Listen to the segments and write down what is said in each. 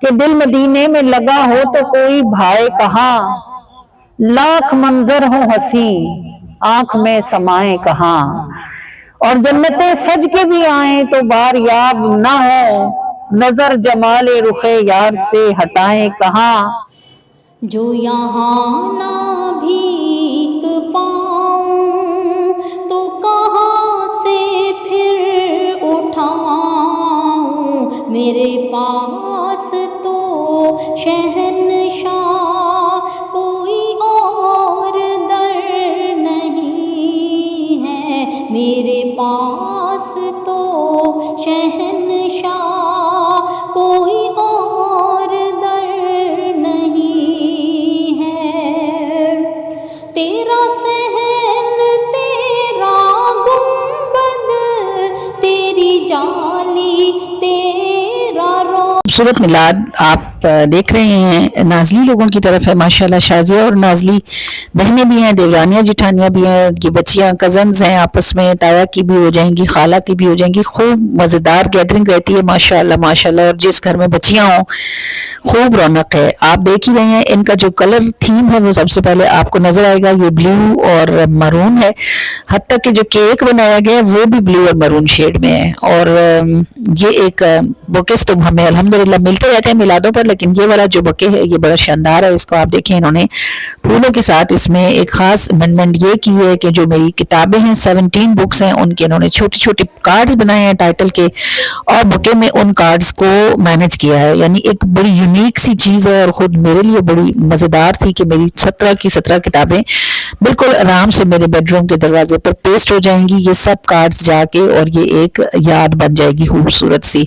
کہ دل مدینے میں لگا ہو تو کوئی بھائے کہاں، لاکھ منظر ہو ہنسی آنکھ میں سمائے کہاں، اور جنتیں سج کے بھی آئیں تو بار یاب نہ ہو، نظر جمال رخ یار سے ہٹائیں کہاں۔ جو یہاں نہ بھیک پاؤں تو کہاں سے پھر اٹھاؤں، میرے پاس تو شہنشاہ کوئی اور در نہیں ہے، میرے پاس تو شہنشاہ کوئی اور در نہیں ہے، تیرا صحن تیرا گنبد تیری جالی تیرا خوبصورت میلاد آپ دیکھ رہے ہیں، نازلی لوگوں کی طرف ہے ماشاءاللہ، شازیہ اور نازلی بہنیں بھی ہیں، دیورانیاں جٹھانیاں بھی ہیں، یہ بچیاں کزنز ہیں، آپس میں تایا کی بھی ہو جائیں گی، خالہ کی بھی ہو جائیں گی، خوب مزیدار گیدرنگ رہتی ہے ماشاءاللہ ماشاءاللہ، اور جس گھر میں بچیاں ہوں خوب رونق ہے۔ آپ دیکھ ہی رہے ہیں ان کا جو کلر تھیم ہے وہ سب سے پہلے آپ کو نظر آئے گا، یہ بلیو اور مرون ہے، حتیٰ کہ جو کیک بنایا گیا ہے وہ بھی بلیو اور مرون شیڈ میں ہے، اور یہ ایک بوکس تو ہمیں الحمدللہ ملتے رہتے ہیں میلادوں پر، لیکن یہ والا جو بکے ہے یہ بڑا شاندار ہے، اس کو آپ دیکھیں انہوں نے پھولوں کے ساتھ اس میں ایک خاص امینڈمنٹ یہ کی ہے کہ جو میری کتابیں ہیں 17 بکس ہیں ان کے انہوں نے چھوٹی چھوٹی کارڈز بنائے ہیں ٹائٹل کے، اور بکے میں ان کارڈز کو مینج کیا ہے، یعنی ایک بڑی یونیک سی چیز ہے، اور خود میرے لیے بڑی مزیدار تھی کہ میری 17 کی 17 کتابیں بالکل آرام سے میرے بیڈ روم کے دروازے پر پیسٹ ہو جائیں گی، یہ سب کارڈز جا کے، اور یہ ایک یاد بن جائے گی خوبصورت سی۔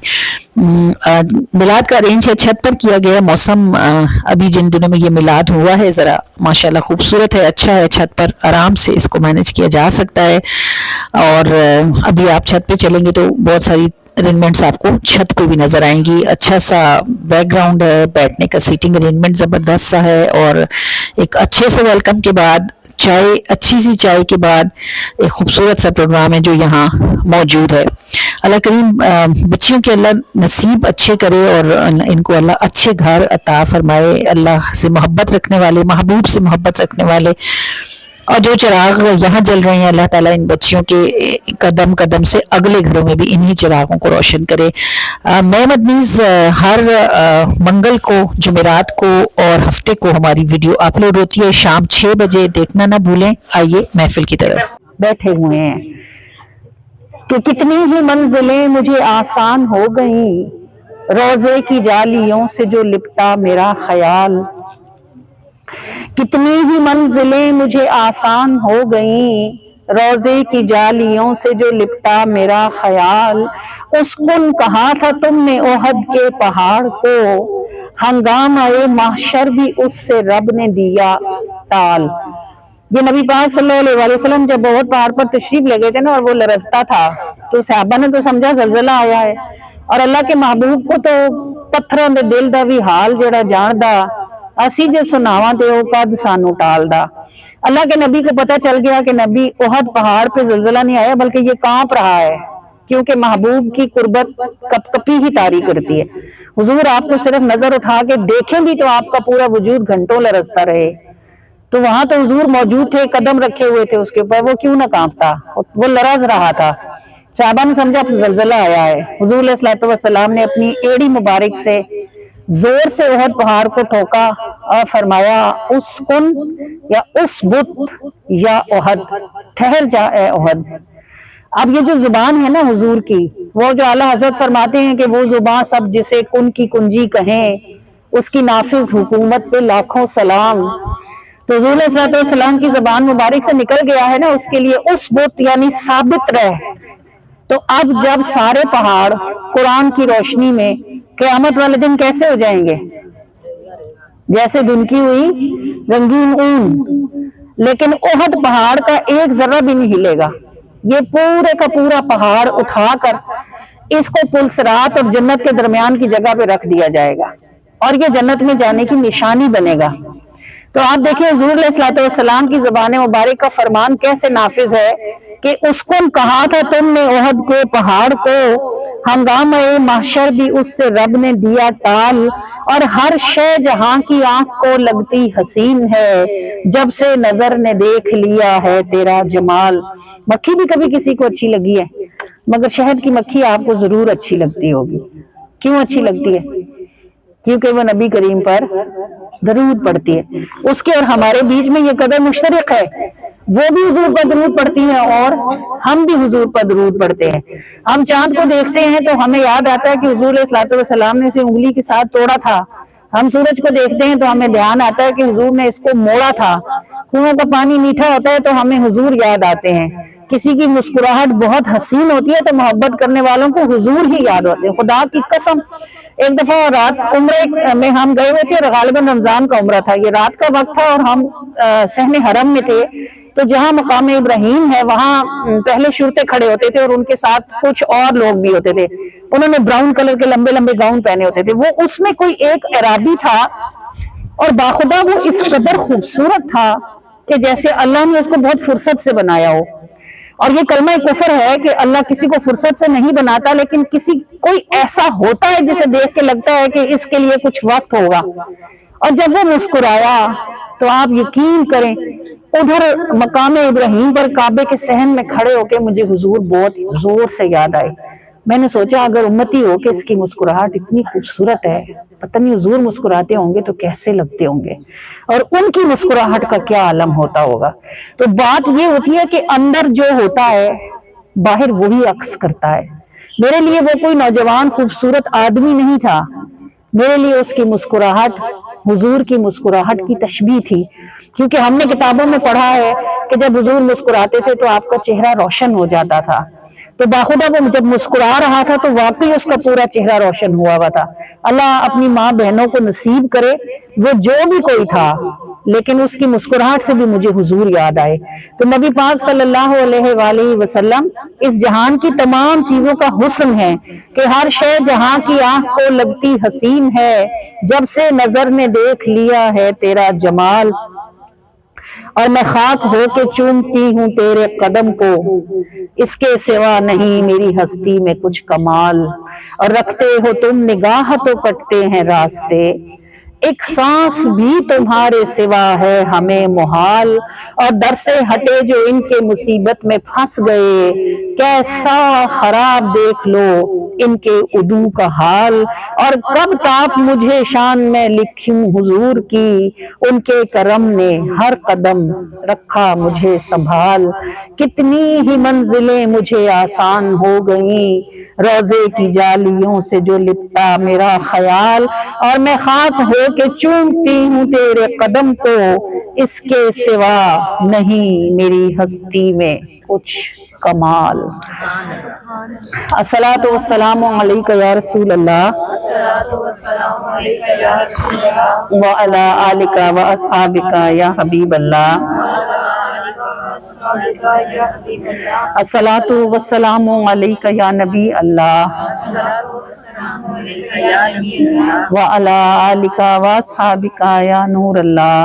میلاد کا ارینج ہے چھت پر کیا گیا، موسم ابھی جن دنوں میں یہ میلاد ہوا ہے ذرا ماشاءاللہ خوبصورت ہے، اچھا ہے، چھت پر آرام سے اس کو مینج کیا جا سکتا ہے، اور ابھی آپ چھت پہ چلیں گے تو بہت ساری ارینجمنٹس آپ کو چھت پہ بھی نظر آئیں گی، اچھا سا بیک گراؤنڈ ہے، بیٹھنے کا سیٹنگ ارینجمنٹ زبردست سا ہے، اور ایک اچھے سے ویلکم کے بعد چائے، اچھی سی چائے کے بعد ایک خوبصورت سا پروگرام ہے جو یہاں موجود ہے۔ اللہ کریم بچیوں کے اللہ نصیب اچھے کرے، اور ان کو اللہ اچھے گھر عطا فرمائے، اللہ سے محبت رکھنے والے، محبوب سے محبت رکھنے والے، اور جو چراغ یہاں جل رہے ہیں اللہ تعالیٰ ان بچیوں کے قدم قدم سے اگلے گھروں میں بھی انہی چراغوں کو روشن کرے۔ میں مدنیز ہر منگل کو، جمعرات کو اور ہفتے کو ہماری ویڈیو اپلوڈ ہوتی ہے شام 6 بجے، دیکھنا نہ بھولیں۔ آئیے محفل کی طرف۔ بیٹھے ہوئے ہیں کہ کتنی ہی منزلیں مجھے آسان ہو گئیں، روزے کی جالیوں سے جو لپٹا میرا خیال، کتنی ہی منزلیں مجھے آسان ہو گئیں، روزے کی جالیوں سے جو لپٹا میرا خیال، اسکن کہا تھا تم نے احد کے پہاڑ کو، ہنگامہ محشر بھی اس سے رب نے دیا ٹال۔ یہ نبی پاک صلی اللہ علیہ وسلم جب بہت پہاڑ پر تشریف لے گئے تھے نا، اور وہ لرزتا تھا تو صحابہ نے تو سمجھا زلزلہ آیا ہے، اور اللہ کے محبوب کو تو پتھروں دے دل دا بھی حال جڑا جاندا، اسی جو سناواں تے او کد سانو ٹال دا۔ اللہ کے نبی کو پتہ چل گیا کہ نبی احد پہاڑ پہ زلزلہ نہیں آیا بلکہ یہ کانپ رہا ہے، کیونکہ محبوب کی قربت کپ کپی ہی طاری کرتی ہے۔ حضور آپ کو صرف نظر اٹھا کے دیکھیں بھی تو آپ کا پورا وجود گھنٹوں لرزتا رہے، تو وہاں تو حضور موجود تھے، قدم رکھے ہوئے تھے اس کے اوپر، وہ کیوں نہ کانپتا، وہ لرز رہا تھا۔ صحابہ نے سمجھا زلزلہ آیا ہے، حضور علیہ الصلوۃ والسلام نے اپنی ایڑی مبارک سے زور سے احد پہاڑ کو ٹھوکا اور فرمایا اسکن یا اسبت یا احد، ٹھہر جا اے احد۔ اب یہ جو زبان ہے نا حضور کی، وہ جو اعلیٰ حضرت فرماتے ہیں کہ وہ زبان سب جسے کن کی کنجی کہیں، اس کی نافذ حکومت پہ لاکھوں سلام۔ تو حضور علیہ الصلوۃ والسلام کی زبان مبارک سے نکل گیا ہے نا، اس کے لیے اسبت یعنی ثابت رہ۔ تو اب جب سارے پہاڑ قرآن کی روشنی میں قیامت والے دن کیسے ہو جائیں گے؟ جیسے دھنکی ہوئی رنگین اون، لیکن احد پہاڑ کا ایک ذرہ بھی نہیں ہلے گا، یہ پورے کا پورا پہاڑ اٹھا کر اس کو پلسرات اور جنت کے درمیان کی جگہ پہ رکھ دیا جائے گا، اور یہ جنت میں جانے کی نشانی بنے گا۔ तो आप देखिए हुजूर अलैहिस्सलाम की ज़बान मुबारक का फरमान कैसे नाफिज है कि उसको कहा था तुमने ओहद के पहाड़ को, हंगामे महशर भी उससे रब ने दिया टाल, और हर शय जहां की आंख को लगती हसीन है, जब से नजर ने देख लिया है तेरा जमाल। मक्खी भी कभी किसी को अच्छी लगी है, मगर शहद की मक्खी आपको जरूर अच्छी लगती होगी। क्यों अच्छी लगती है? क्योंकि वो नबी करीम पर दरूद पढ़ती है। उसके और हमारे बीच में ये कदर मुश्तरक है, वो भी हुजूर पर दरूद पढ़ती हैं और हम भी हुजूर पर दरूद पढ़ते हैं। हम चांद को देखते हैं तो हमें याद आता है कि हुजूर अलैहिस्सलाम ने इसे उंगली के साथ तोड़ा था। हम सूरज को देखते हैं तो हमें ध्यान आता है कि हुजूर ने इसको मोड़ा था। कुओं का पानी मीठा होता है तो हमें हुजूर याद आते हैं। किसी की मुस्कुराहट बहुत हसीन होती है तो मोहब्बत करने वालों को हुजूर ही याद होते हैं। खुदा की कसम, एक दफा रात उम्रे में हम गए हुए थे और गालिबन रमजान का उम्रा था, ये रात का वक्त था और हम सहने हरम में थे। तो जहां मकाम इब्राहिम है वहां पहले शुरते खड़े होते थे और उनके साथ कुछ और लोग भी होते थे। उन्होंने ब्राउन कलर के लंबे लंबे गाउन पहने होते थे। वो उसमें कोई एक अराबी था और बाखुदा वो इस कदर खूबसूरत था कि जैसे अल्लाह ने उसको बहुत फुर्सत से बनाया हो। और ये कलमा कुफर है कि अल्लाह किसी को फुर्सत से नहीं बनाता, लेकिन किसी कोई ऐसा होता है जिसे देख के लगता है कि इसके लिए कुछ वक्त होगा। और जब वो मुस्कुराया तो आप यकीन करें, उधर मकाम इब्राहिम पर काबे के सहन में खड़े होके मुझे हुजूर बहुत जोर से याद आए। मैंने सोचा अगर उम्मती हो कि इसकी मुस्कुराहट इतनी खूबसूरत है, पता नहीं हुजूर मुस्कुराते होंगे तो कैसे लगते होंगे और उनकी मुस्कुराहट का क्या आलम होता होगा। तो बात ये होती है कि अंदर जो होता है बाहर वही अक्स करता है। मेरे लिए वो कोई नौजवान खूबसूरत आदमी नहीं था, मेरे लिए उसकी मुस्कुराहट हुजूर की मुस्कुराहट की तशबीह थी। क्योंकि हमने किताबों में पढ़ा है कि जब हुजूर मुस्कुराते थे तो आपका चेहरा रोशन हो जाता था। तो बाखुदा वो जब मुस्कुरा रहा था तो वाकई उसका पूरा चेहरा रोशन हुआ था। अल्लाह अपनी माँ बहनों को नसीब करे, वो जो भी कोई था लेकिन उसकी मुस्कुराहट से भी मुझे हुजूर याद आए। तो नबी पाक सल्लल्लाहु अलैहि वसल्लम इस जहान की तमाम चीजों का हुस्न है कि हर शय जहां की आंख को लगती हसीन है, जब से नजर ने देख लिया है तेरा जमाल। और मैं खाक हो के चूमती हूँ तेरे कदम को, इसके सिवा नहीं मेरी हस्ती में कुछ कमाल। और रखते हो तुम निगाह तो कटते हैं रास्ते, एक सांस भी तुम्हारे सिवा है हमें मुहाल। और दर से हटे जो इनके मुसीबत में फंस गए, कैसा खराब देख लो इनके उदू का हाल। और कब ताप मुझे शान में लिखूं हुजूर की, उनके करम ने हर कदम रखा मुझे संभाल। कितनी ही मंजिलें मुझे आसान हो गईं, रोजे की जालियों से जो लिपटा मेरा ख्याल। और मैं खाक हो के चूमती हूँ तेरे कदम को, इसके सिवा नहीं मेरी हस्ती में कुछ कमाल। अस्सलातु वस्सलामु अलैका या रसूल अल्लाह व अला आलिका व अस्हाबिका या हबीब अल्लाह। अस्सलातु वस्सलामु अलैका या नबी अल्लाह व अला आलिका व अस्हाबिका या नूर अल्लाह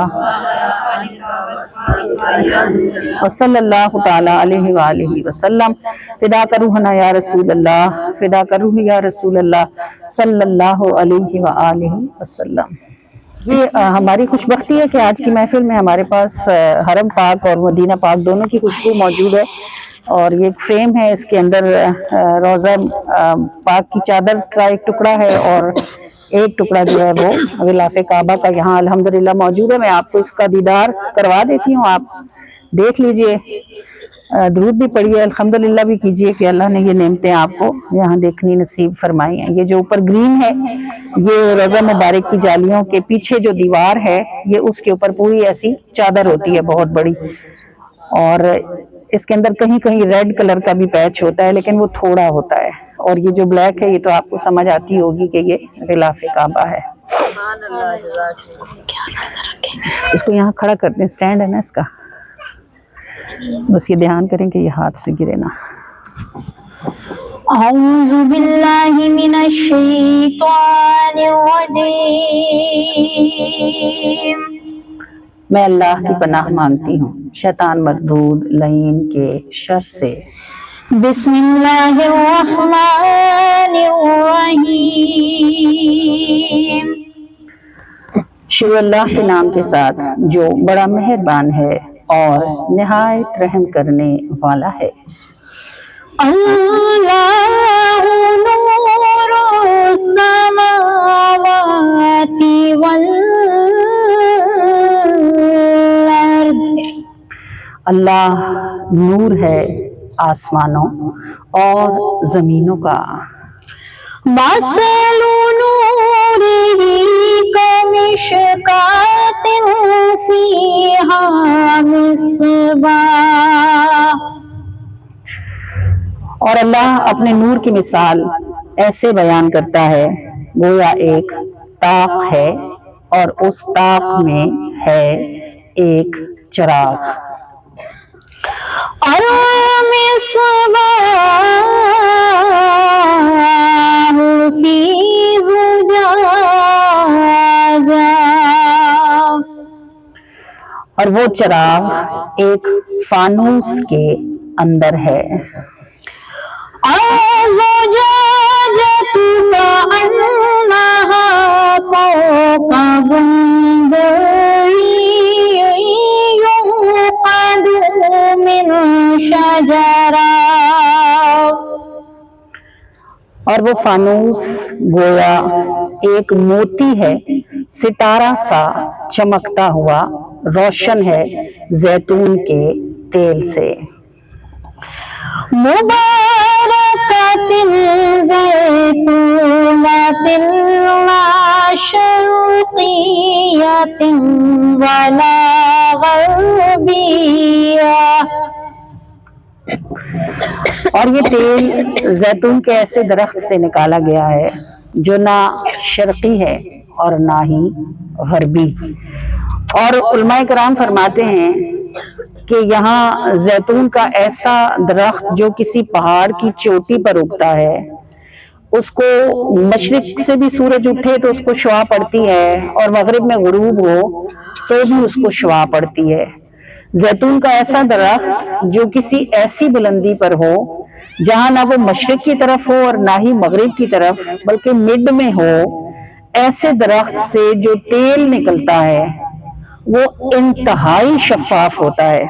व सल्लल्लाहु तआला अलैहि व आलिहि वसल्लम। फिदा का रूहना या रसूल अल्लाह, फिदा का रूह या रसूल अल्लाह सल्लल्लाहु अलैहि व आलिहि वसल्लम। ये हमारी खुशबख्ती है कि आज की महफिल में हमारे पास हरम पाक और मदीना पाक दोनों की खुशबू मौजूद है। और ये एक फ्रेम है, इसके अंदर रोज़ा पाक की चादर का एक टुकड़ा है और एक टुकड़ा जो है वो गिलाफ़े काबा का यहाँ अल्हम्दुलिल्लाह मौजूद है। मैं आपको इसका दीदार करवा देती हूँ, आप देख लीजिए, दरूद भी पढ़िए, अल्हम्दुलिल्लाह भी कीजिए कि अल्लाह ने ये नेमतें आपको यहाँ देखनी नसीब फरमाई हैं। ये जो ऊपर ग्रीन है ये रोज़ा मुबारक की जालियों के पीछे जो दीवार है ये उसके ऊपर पूरी ऐसी चादर होती है बहुत बड़ी, और इसके अंदर कहीं कहीं रेड कलर का भी पैच होता है लेकिन वो थोड़ा होता है। और ये जो ब्लैक है ये तो आपको समझ आती होगी कि ये गिलाफ़े काबा है। इसको यहाँ खड़ा करते हैं, स्टैंड है ना इसका, बस ये ध्यान करें कि ये हाथ से गिरे ना। औज़ु बिल्लाहि मिनश शैतानिर रजीम। मैं अल्लाह की पनाह मांगती हूँ शैतान मरदूद लईन के शर से। बिस्मिल्लाहिर्रहमानिर्रहीम। शुरू अल्लाह के नाम के साथ जो बड़ा मेहरबान है और निहायत रहम करने वाला है। अल्लाहु नूरुस समावाति वल अर्द। अल्लाह नूर है आसमानों और जमीनों का। मसलु नूरिही कमिशकातिन फीहा मिस्बाह। और अल्लाह अपने नूर की मिसाल ऐसे बयान करता है गोया एक ताक है और उस ताक में है एक चिराग। अल-मिस्बाहु फी ज़ुजाजा। और वो चिराग एक फानूस के अंदर है। अज़ुजाजतु कअन्नहा कौकबुन दुर्रिय्युन युक़दु मिन शजरा। और वो फानूस गोया एक मोती है सितारा सा चमकता हुआ रोशन है जैतून के तेल से। मुबारकतिन ज़ैतूनतिन ला शर्क़िय्यतिन वला ग़र्बिय्या। और ये तेल जैतून के ऐसे दरख्त से निकाला गया है जो ना शर्क़ी है और ना ही गरबी। और उलमाए कराम फरमाते हैं कि यहाँ जैतून का ऐसा दरख्त जो किसी पहाड़ की चोटी पर उगता है, उसको मशरिक से भी सूरज उठे तो उसको शुआ पड़ती है और मगरिब में गुरूब हो तो भी उसको शुआ पड़ती है। जैतून का ऐसा दरख्त जो किसी ऐसी बुलंदी पर हो जहां ना वो मशरिक की तरफ हो और ना ही मगरिब की तरफ बल्कि मिड में हो, ऐसे दरख्त से जो तेल निकलता है वो इंतहाई शफाफ होता है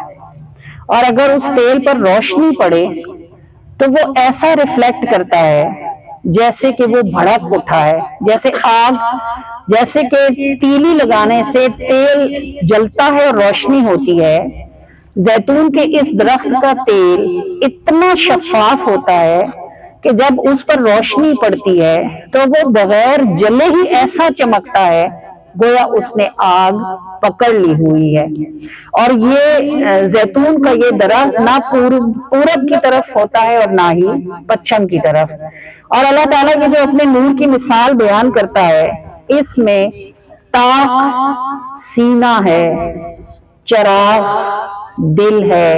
और अगर उस तेल पर रोशनी पड़े तो वो ऐसा रिफ्लेक्ट करता है जैसे कि वो भड़क उठा है, जैसे आग, जैसे कि तीली लगाने से तेल जलता है और रोशनी होती है। जैतून के इस दरख्त का तेल इतना शफाफ होता है कि जब उस पर रोशनी पड़ती है तो वो बगैर जले ही ऐसा चमकता है गोया उसने आग पकड़ ली हुई है। और ये जैतून का ये दरख्त ना पूरब की तरफ होता है और ना ही पश्चिम की तरफ। और अल्लाह ताला ये जो अपने नूर की मिसाल बयान करता है, इसमें ताक सीना है, चिराग दिल है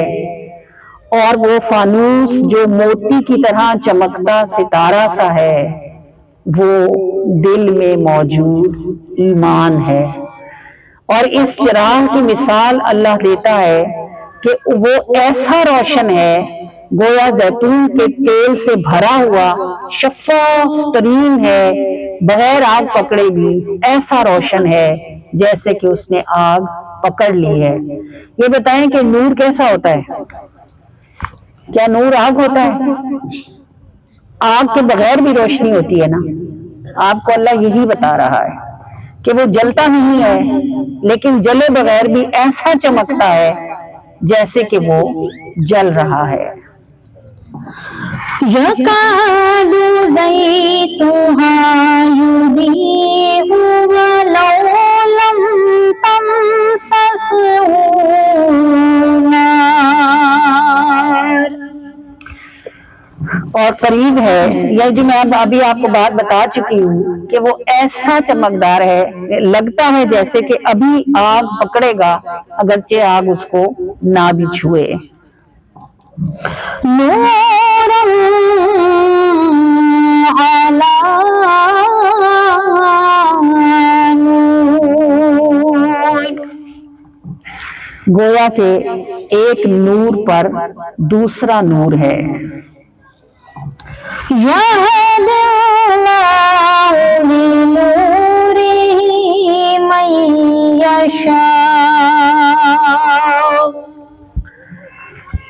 और वो फानूस जो मोती की तरह चमकता सितारा सा है वो दिल में मौजूद ईमान है। और इस चिराग की मिसाल अल्लाह देता है कि वो ऐसा रोशन है गोया जैतून के तेल से भरा हुआ शफाफ तरीन है, बगैर आग पकड़े भी ऐसा रोशन है जैसे कि उसने आग पकड़ ली है। ये बताएं कि नूर कैसा होता है? क्या नूर आग होता है? आग के बगैर भी रोशनी होती है ना। आपको अल्लाह यही बता रहा है कि वो जलता नहीं है लेकिन जले बगैर भी ऐसा चमकता है जैसे कि वो जल रहा है। यकादु ज़ैतुहा युदीउ वलौ लम तमससहु नार। और करीब है, यह जो मैं अभी आपको बात बता चुकी हूँ कि वो ऐसा चमकदार है, लगता है जैसे कि अभी आग पकड़ेगा अगरचे आग उसको ना भी छुए। नूरुन अला नूर। गोया के एक नूर पर दूसरा नूर है।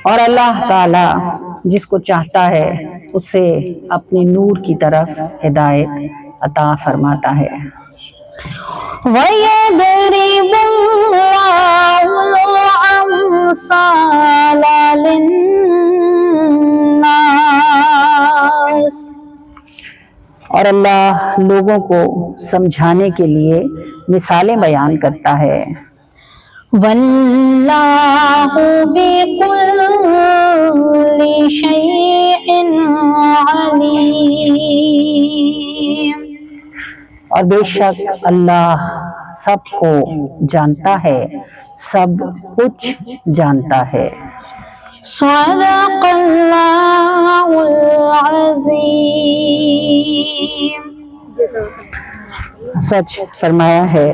और अल्लाह ताला जिसको चाहता है उसे अपने नूर की तरफ हिदायत अता फरमाता है। और अल्लाह लोगों को समझाने के लिए मिसालें बयान करता है। वल्लाहु बिकुल्लि शैइन अलीम। और बेशक अल्लाह सबको जानता है, सब कुछ जानता है। सदक़ल्लाहुल अज़ीम। सच फरमाया है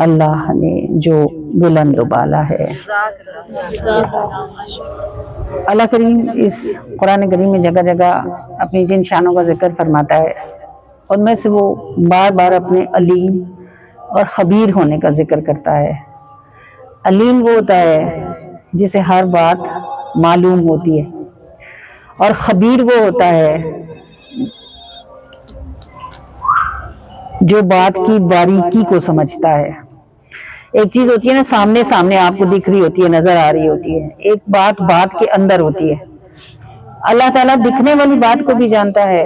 अल्लाह ने जो बुलंद बाला है। अल्लाह करीम इस कुरान करीम में जगह जगह अपनी जिन शानों का जिक्र फरमाता है उनमें से वो बार बार अपने अलीम और खबीर होने का जिक्र करता है। अलीम वो होता है जिसे हर बात मालूम होती है, और खबीर वो होता है जो बात की बारीकी को समझता है। एक चीज होती है ना, सामने सामने आपको दिख रही होती है, नजर आ रही होती है, एक बात बात के अंदर होती है। अल्लाह ताला दिखने वाली बात को भी जानता है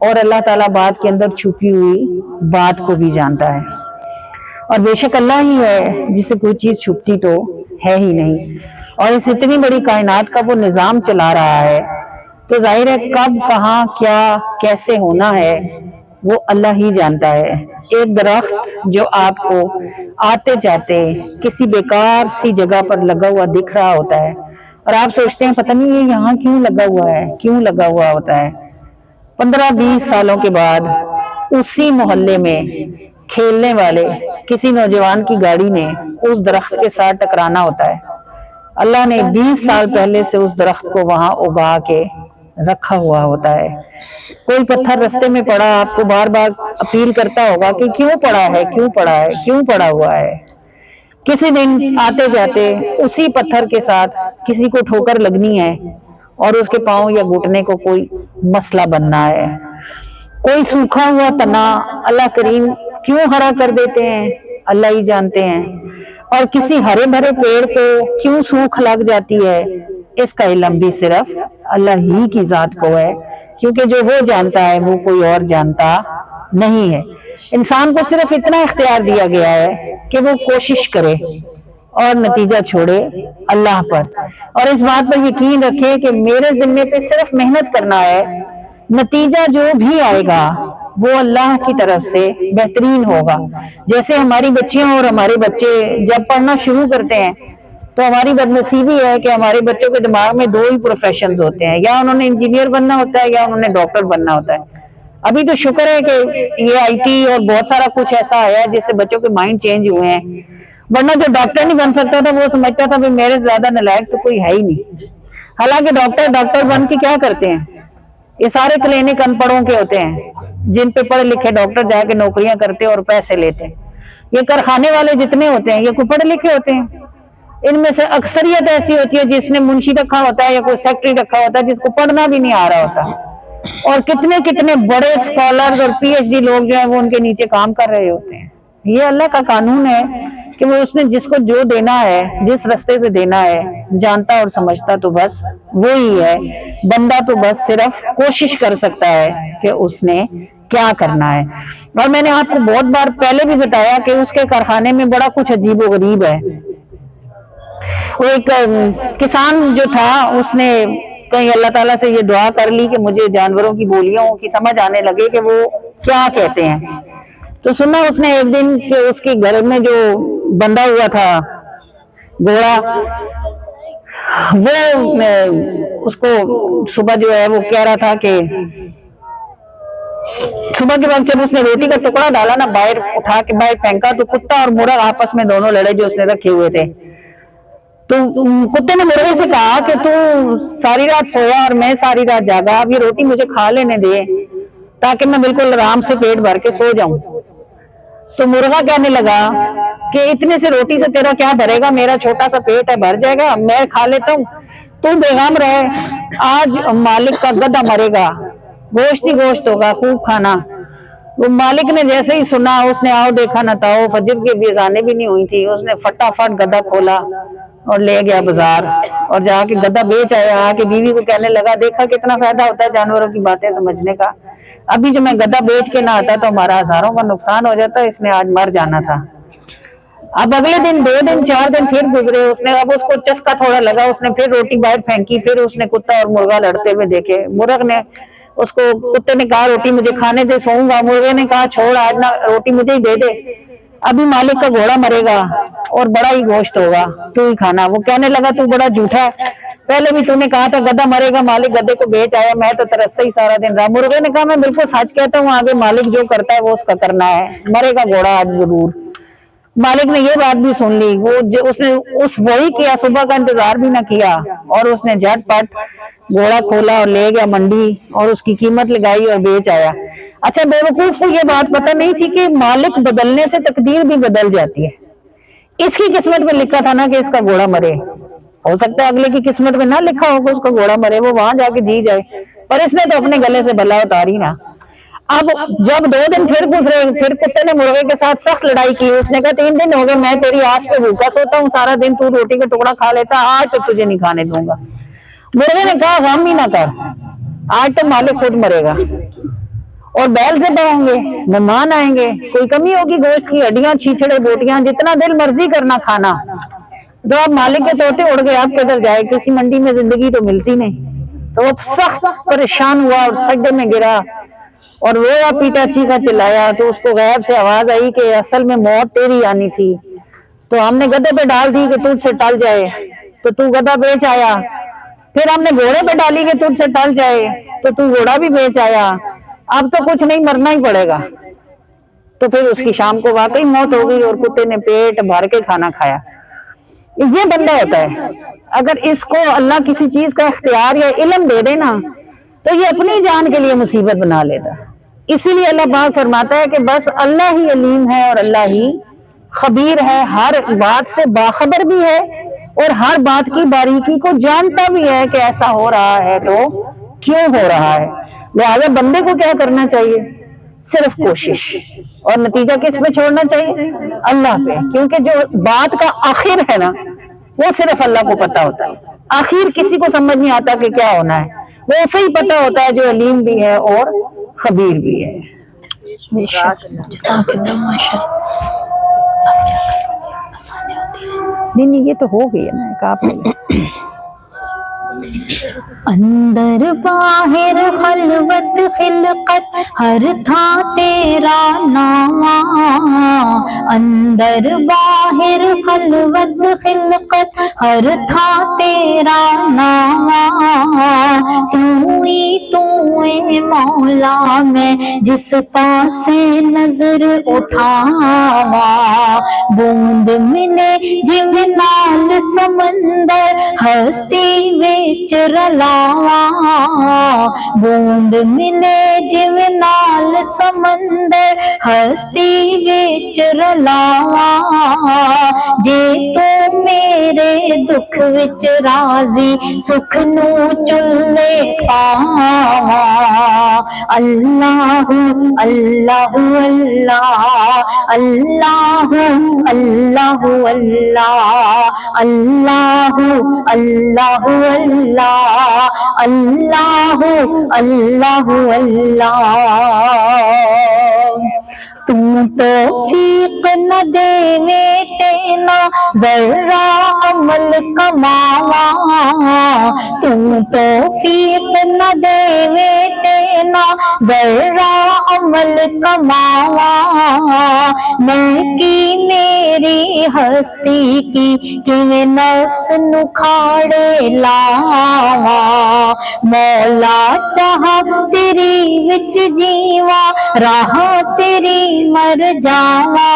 और अल्लाह ताला बात के अंदर छुपी हुई बात को भी जानता है। और बेशक अल्लाह ही है जिसे कोई चीज छुपती तो है ही नहीं, और इस इतनी बड़ी कायनात का वो निजाम चला रहा है, तो जाहिर है कब कहाँ क्या कैसे होना है वो अल्लाह ही जानता है। एक दरख्त जो आपको आते जाते किसी बेकार सी जगह पर लगा हुआ दिख रहा होता है और आप सोचते हैं पता नहीं ये यहाँ क्यों लगा हुआ है, क्यों लगा हुआ होता है। 15-20 सालों के बाद उसी मोहल्ले में खेलने वाले किसी नौजवान की गाड़ी में उस दरख्त के साथ टकराना होता है। अल्लाह ने 20 साल पहले से उस दरख्त को वहां उगा के रखा हुआ होता है। कोई पत्थर रास्ते में पड़ा, आपको बार बार अपील करता होगा कि क्यों पड़ा है, क्यों पड़ा है, क्यों पड़ा हुआ है। किसी दिन आते जाते उसी पत्थर के साथ किसी को ठोकर लगनी है और उसके पांव या घुटने को कोई मसला बनना है। कोई सूखा हुआ तना अल्लाह करीम क्यों हरा कर देते हैं, अल्लाह ही जानते हैं। और किसी हरे भरे पेड़ को क्यों सूख लग जाती है, इसका इल्म भी सिर्फ अल्लाह ही की जात को है, क्योंकि जो वो जानता है वो कोई और जानता नहीं है। इंसान को सिर्फ इतना इख्तियार दिया गया है कि वो कोशिश करे और नतीजा छोड़े अल्लाह पर, और इस बात पर यकीन रखे कि मेरे जिम्मे पे सिर्फ मेहनत करना है, नतीजा जो भी आएगा वो अल्लाह की तरफ से बेहतरीन होगा। जैसे हमारी बच्चियां और हमारे बच्चे जब पढ़ना शुरू करते हैं तो हमारी बदनसीबी है कि हमारे बच्चों के दिमाग में 2 ही प्रोफेशंस होते हैं, या उन्होंने इंजीनियर बनना होता है या उन्होंने डॉक्टर बनना होता है। अभी तो शुक्र है कि ये IT और बहुत सारा कुछ ऐसा आया है जिससे बच्चों के माइंड चेंज हुए हैं, वरना जो डॉक्टर नहीं बन सकता था वो समझता था भाई मेरे से ज्यादा नालायक तो कोई है ही नहीं। हालांकि डॉक्टर बन के क्या करते हैं, ये सारे क्लिनिक अनपढ़ों के होते हैं, जिन पे पढ़े लिखे डॉक्टर जाके नौकरियां करते और पैसे लेते हैं। ये कारखाने वाले जितने होते हैं ये कोई पढ़े लिखे होते हैं, इनमें से अक्सरियत ऐसी होती है जिसने मुंशी रखा होता है या कोई सेक्रेटरी रखा होता है जिसको पढ़ना भी नहीं आ रहा होता। और कितने कितने बड़े स्कॉलर्स और PhD लोग जो है वो उनके नीचे काम कर रहे होते हैं। ये अल्लाह का कानून है कि वो उसने जिसको जो देना है, जिस रास्ते से देना है, जानता और समझता तो बस वो ही है। बंदा तो बस सिर्फ कोशिश कर सकता है कि उसने क्या करना है। और मैंने आपको बहुत बार पहले भी बताया कि उसके कारखाने में बड़ा कुछ अजीबो गरीब है। वो एक किसान जो था उसने कहीं अल्लाह ताला से ये दुआ कर ली कि मुझे जानवरों की बोलियों की समझ आने लगे कि वो क्या कहते हैं। तो सुना उसने एक दिन कि उसके घर में जो बंधा हुआ था घोड़ा, वो उसको सुबह जो है वो कह रहा था कि सुबह के वक्त जब उसने रोटी का टुकड़ा डाला ना, बाहर उठा के बाहर फेंका, तो कुत्ता और मुर्गा आपस में दोनों लड़े जो उसने रखे हुए थे। तो कुत्ते ने मुर्गे से कहा कि तू सारी रात सोया और मैं सारी रात जागा, अब ये रोटी मुझे खा लेने दे ताकि मैं बिल्कुल आराम से पेट भर के सो जाऊं। तो मुर्गा कहने लगा कि इतने से रोटी से तेरा क्या भरेगा, मेरा छोटा सा पेट है, भर जाएगा, मैं खा लेता हूँ, तू बेगम रहे, आज मालिक का गधा मरेगा, गोश्त ही गोश्त होगा, खूब खाना। वो मालिक ने जैसे ही सुना, उसने आओ देखा न ताओ, फजर की भी अज़ानें भी नहीं हुई थी, उसने फटाफट गधा खोला और ले गया बाजार और जाके गधा बेच आया। आके बीवी को कहने लगा, देखा कितना फायदा होता है जानवरों की बातें समझने का, अभी जो मैं गधा बेच के ना आता तो हमारा हजारों का नुकसान हो जाता, इसने आज मर जाना था। अब अगले दिन 2 दिन 4 दिन फिर गुजरे, उसने अब उसको चस्का थोड़ा लगा, उसने फिर रोटी बाहर फेंकी, फिर उसने कुत्ता और मुर्गा लड़ते हुए देखे। मुर्ग ने उसको, कुत्ते ने कहा रोटी मुझे खाने दे, सोऊंगा। मुर्गे ने कहा छोड़, आज ना रोटी मुझे ही दे दे, अभी मालिक का घोड़ा मरेगा और बड़ा ही गोश्त होगा, तू ही खाना। वो कहने लगा तू बड़ा झूठा है, पहले भी तूने कहा था गधा मरेगा, मालिक गधे को बेच आया, मैं तो तरसता ही सारा दिन रहा। मुर्गे ने कहा मैं बिल्कुल सच कहता हूँ, आगे मालिक जो करता है वो उसका करना है, मरेगा घोड़ा आज जरूर। मालिक ने ये बात भी सुन ली, उसने वही किया, सुबह का इंतजार भी ना किया और उसने झटपट घोड़ा खोला और ले गया मंडी और उसकी कीमत लगाई और बेच आया। अच्छा, बेवकूफ को ये बात पता नहीं थी कि मालिक बदलने से तकदीर भी बदल जाती है। इसकी किस्मत में लिखा था ना कि इसका घोड़ा मरे, हो सकता है अगले की किस्मत में ना लिखा होगा उसका घोड़ा मरे, वो वहां जाके जी जाए, पर इसने तो अपने गले से बला उतारी ना। अब जब 2 दिन फिर गुजरे, फिर कुत्ते ने मुर्गे के साथ सख्त लड़ाई की। उसने कहा 3 दिन हो गए मैं तेरी आस पे भूखा सोता हूँ, सारा दिन तू रोटी का टुकड़ा खा लेता, आज तो तुझे नहीं खाने दूंगा। मुर्गे ने कहा गम ही ना कर, आज तो मालिक खुद मरेगा और बैल से पाओगे, मेहमान आएंगे, कोई कमी होगी गोश्त की, हड्डियां छीछड़े बोटियां, जितना दिल मर्जी करना खाना। तो अब मालिक के तोते उड़ गए, आप किधर जाए, किसी मंडी में जिंदगी तो मिलती नहीं। तो वो सख्त परेशान हुआ और सड्डे में गिरा और रोया पीटा चीखा चिल्लाया। तो उसको गैब से आवाज आई कि असल में मौत तेरी आनी थी, तो हमने गधे पे डाल दी कि तुझसे टल जाए, तो तू गधा बेच आया। फिर हमने घोड़े पे डाली कि तुझसे टल जाए, तो तू घोड़ा भी बेच आया, अब तो कुछ नहीं मरना ही पड़ेगा। तो फिर उसकी शाम को वाकई मौत हो गई और कुत्ते ने पेट भर के खाना खाया। ये बंदा होता है, अगर इसको अल्लाह किसी चीज का इख्तियार या इल्म दे दे ना, तो ये अपनी जान के लिए मुसीबत बना लेता। इसीलिए अल्लाह पाक फरमाता है कि बस अल्लाह ही अलीम है और अल्लाह ही खबीर है, हर बात से बाखबर भी है और हर बात की बारीकी को जानता भी है कि ऐसा हो रहा है तो क्यों हो रहा है। लिहाजा बंदे को क्या करना चाहिए, सिर्फ कोशिश, और नतीजा किस पे छोड़ना चाहिए, अल्लाह पे, क्योंकि जो बात का आखिर है ना वो सिर्फ अल्लाह को पता होता है। आखिर किसी को समझ नहीं आता कि क्या होना है, वो उसे ही पता होता है जो अलीम भी है और खबीर भी है। नहीं ये तो हो गई है ना, काफी। अंदर बाहर खलवत खिलकत हर था तेरा नामा, अंदर बाहर खलवत खिलकत हर था तेरा नामा। तू ही मौला मैं जिस पासे नजर उठावा, बूंद मिले जिव नाल समंदर हस्ती विच रलावा, बूंद मिले जिव नाल समंदर हस्ती विच रलावा। जे तू मेरे दुख विच राजी सुख नू चुल्ले पावा। अल्लाहु अल्लाहु अल्लाह अल्लाहु अल्लाहु अल्लाह अल्लाहु अल्लाहु अल्लाह अल्लाहु अल्लाहु अल्लाह। तू तौफीक न देवे तेना जरा अमल कमावा, तू तौफीक न देवे तेना जरा अमल कमावा। मैं की मेरी हस्ती की किवें नफ्स नु खाड़े लावा। मौला चाह तेरी विच जीवा राह तेरी मर जावा।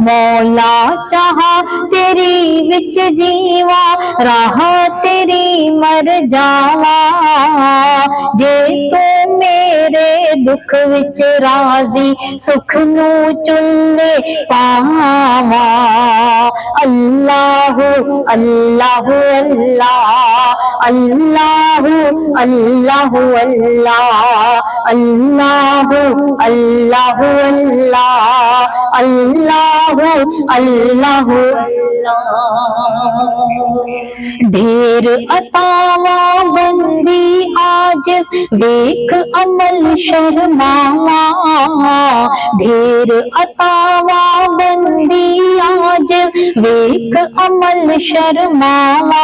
مولا چاہا تیری وچ جیواں راہ تیری مر جاواں جے تو میرے دکھ وچ راضی سکھ نو چلے پاواں اللہ اللہ اللہ اللہ اللہ اللہ اللہ اللہ اللہ ڈھیر عطاواں بندی عاجز ویکھ عمل شرماواں ڈھیر عطاواں بندی عاجز ویکھ عمل شرماواں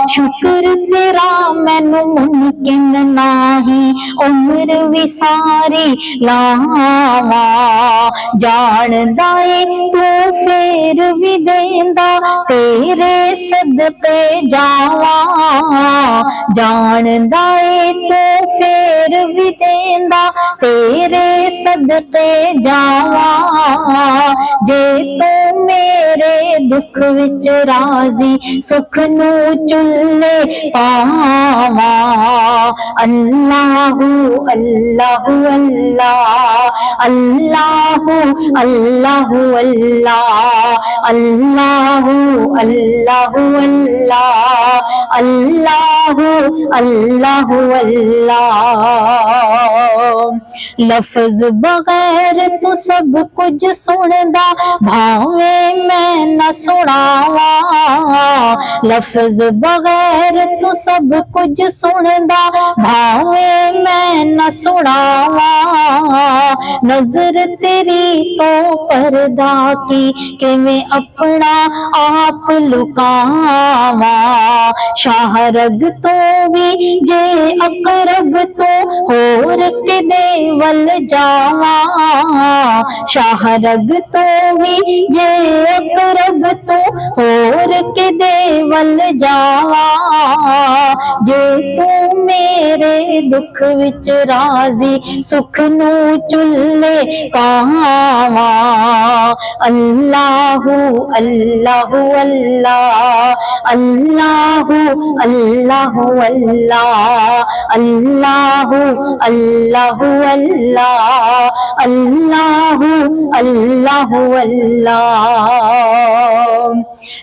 شکر تیرا مینوں ممکن نہیں عمر وی ساری لاواں جاندا اے تو پھر وی دیندا تیرے صدقے جاواں جاندا اے تو پھر وی دیندا تیرے صدقے جاواں جے تو میرے دکھ وچ راضی سکھ نو چلے پاواں اللہ اللہ اللہ اللہ اللہ اللہ اللہ اللہ اللہ اللہ لفظ بغیر تو سب کچھ سندا بھاویں میں نہ سناواں لفظ بغیر تو سب کچھ سندا بھاویں میں نہ سناواں نظر تیری تو پردہ کی کہ میں اپنا آپ لکاواں شاہ رگ تو بھی جے اقرب تو ہور کے دیول جاواں شاہ رگ تو بھی جے اقرب تو ہور کے دیول جاواں جے تو میرے دکھ وچ راضی سکھ نو چلے پاواں اللہ اللہ اللہ اللہ اللہ اللہ اللہ اللہ اللہ اللہ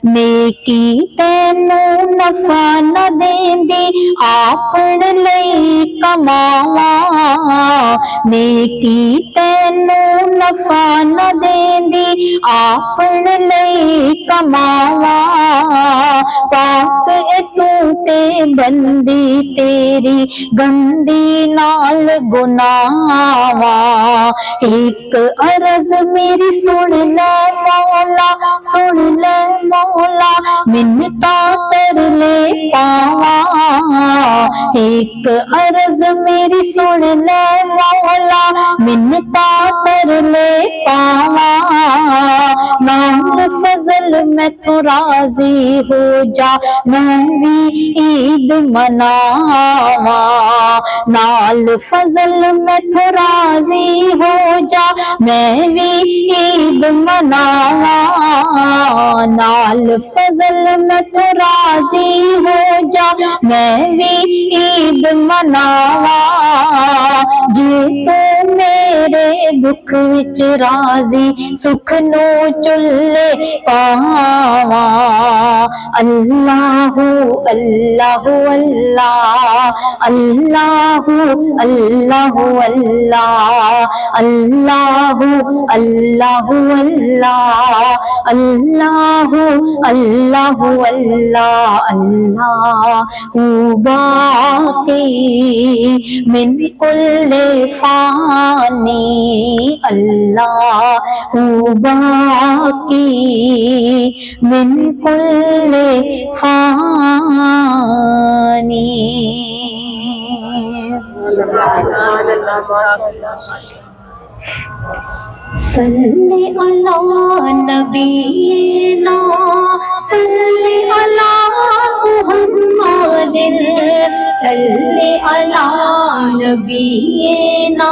نیکی تینوں نفع نہ دیندی آپن لئی کماواں نیکی تینوں نفع نہ دیندی آپن لئی کماواں پاک اے تو تے بندی تیری گندی نال گناواں ایک عرض میری سن لے مولا سن لے مولا منتاں تر لے پاواں ایک عرض میری سن لے مولا منتاں تر لے پاواں نال فضل میں تو راضی ہو جا میں بھی عید مناواں نال فضل میں تو راضی ہو جا میں بھی عید مناواں نال فضل میں تو راضی ہو جا میں بھی عید مناواں جے تو میرے دکھ وچ راضی سکھ نو چلے پاواں اللہ اللہ اللہ اللہ اللہ اللہ اللہ اللہ اللہ اللہ اللہ باقی من کل فانی اللہ باقی من کل فانی صلی علی نبینا صلی علی محمد صلی علی نبینا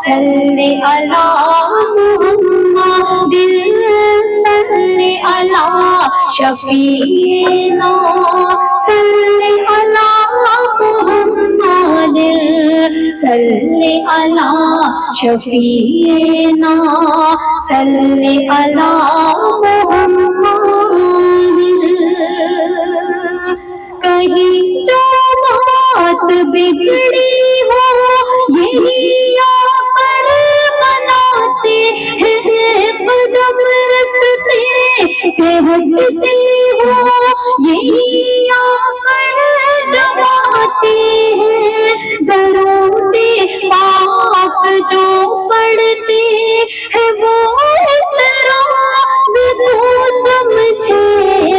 صلی علی محمد शफीना सल्ले अला मुहम्मद सल्ले अला शफीना सल्ले अला मुहम्मद। कहीं जो बात बिगड़ी हो यही आकर बनाते हैं, कदम रस्ते से हटते हो यही आकर जमाते हैं। दरूदे पाक जो पढ़ते हैं वो इस राज को समझे,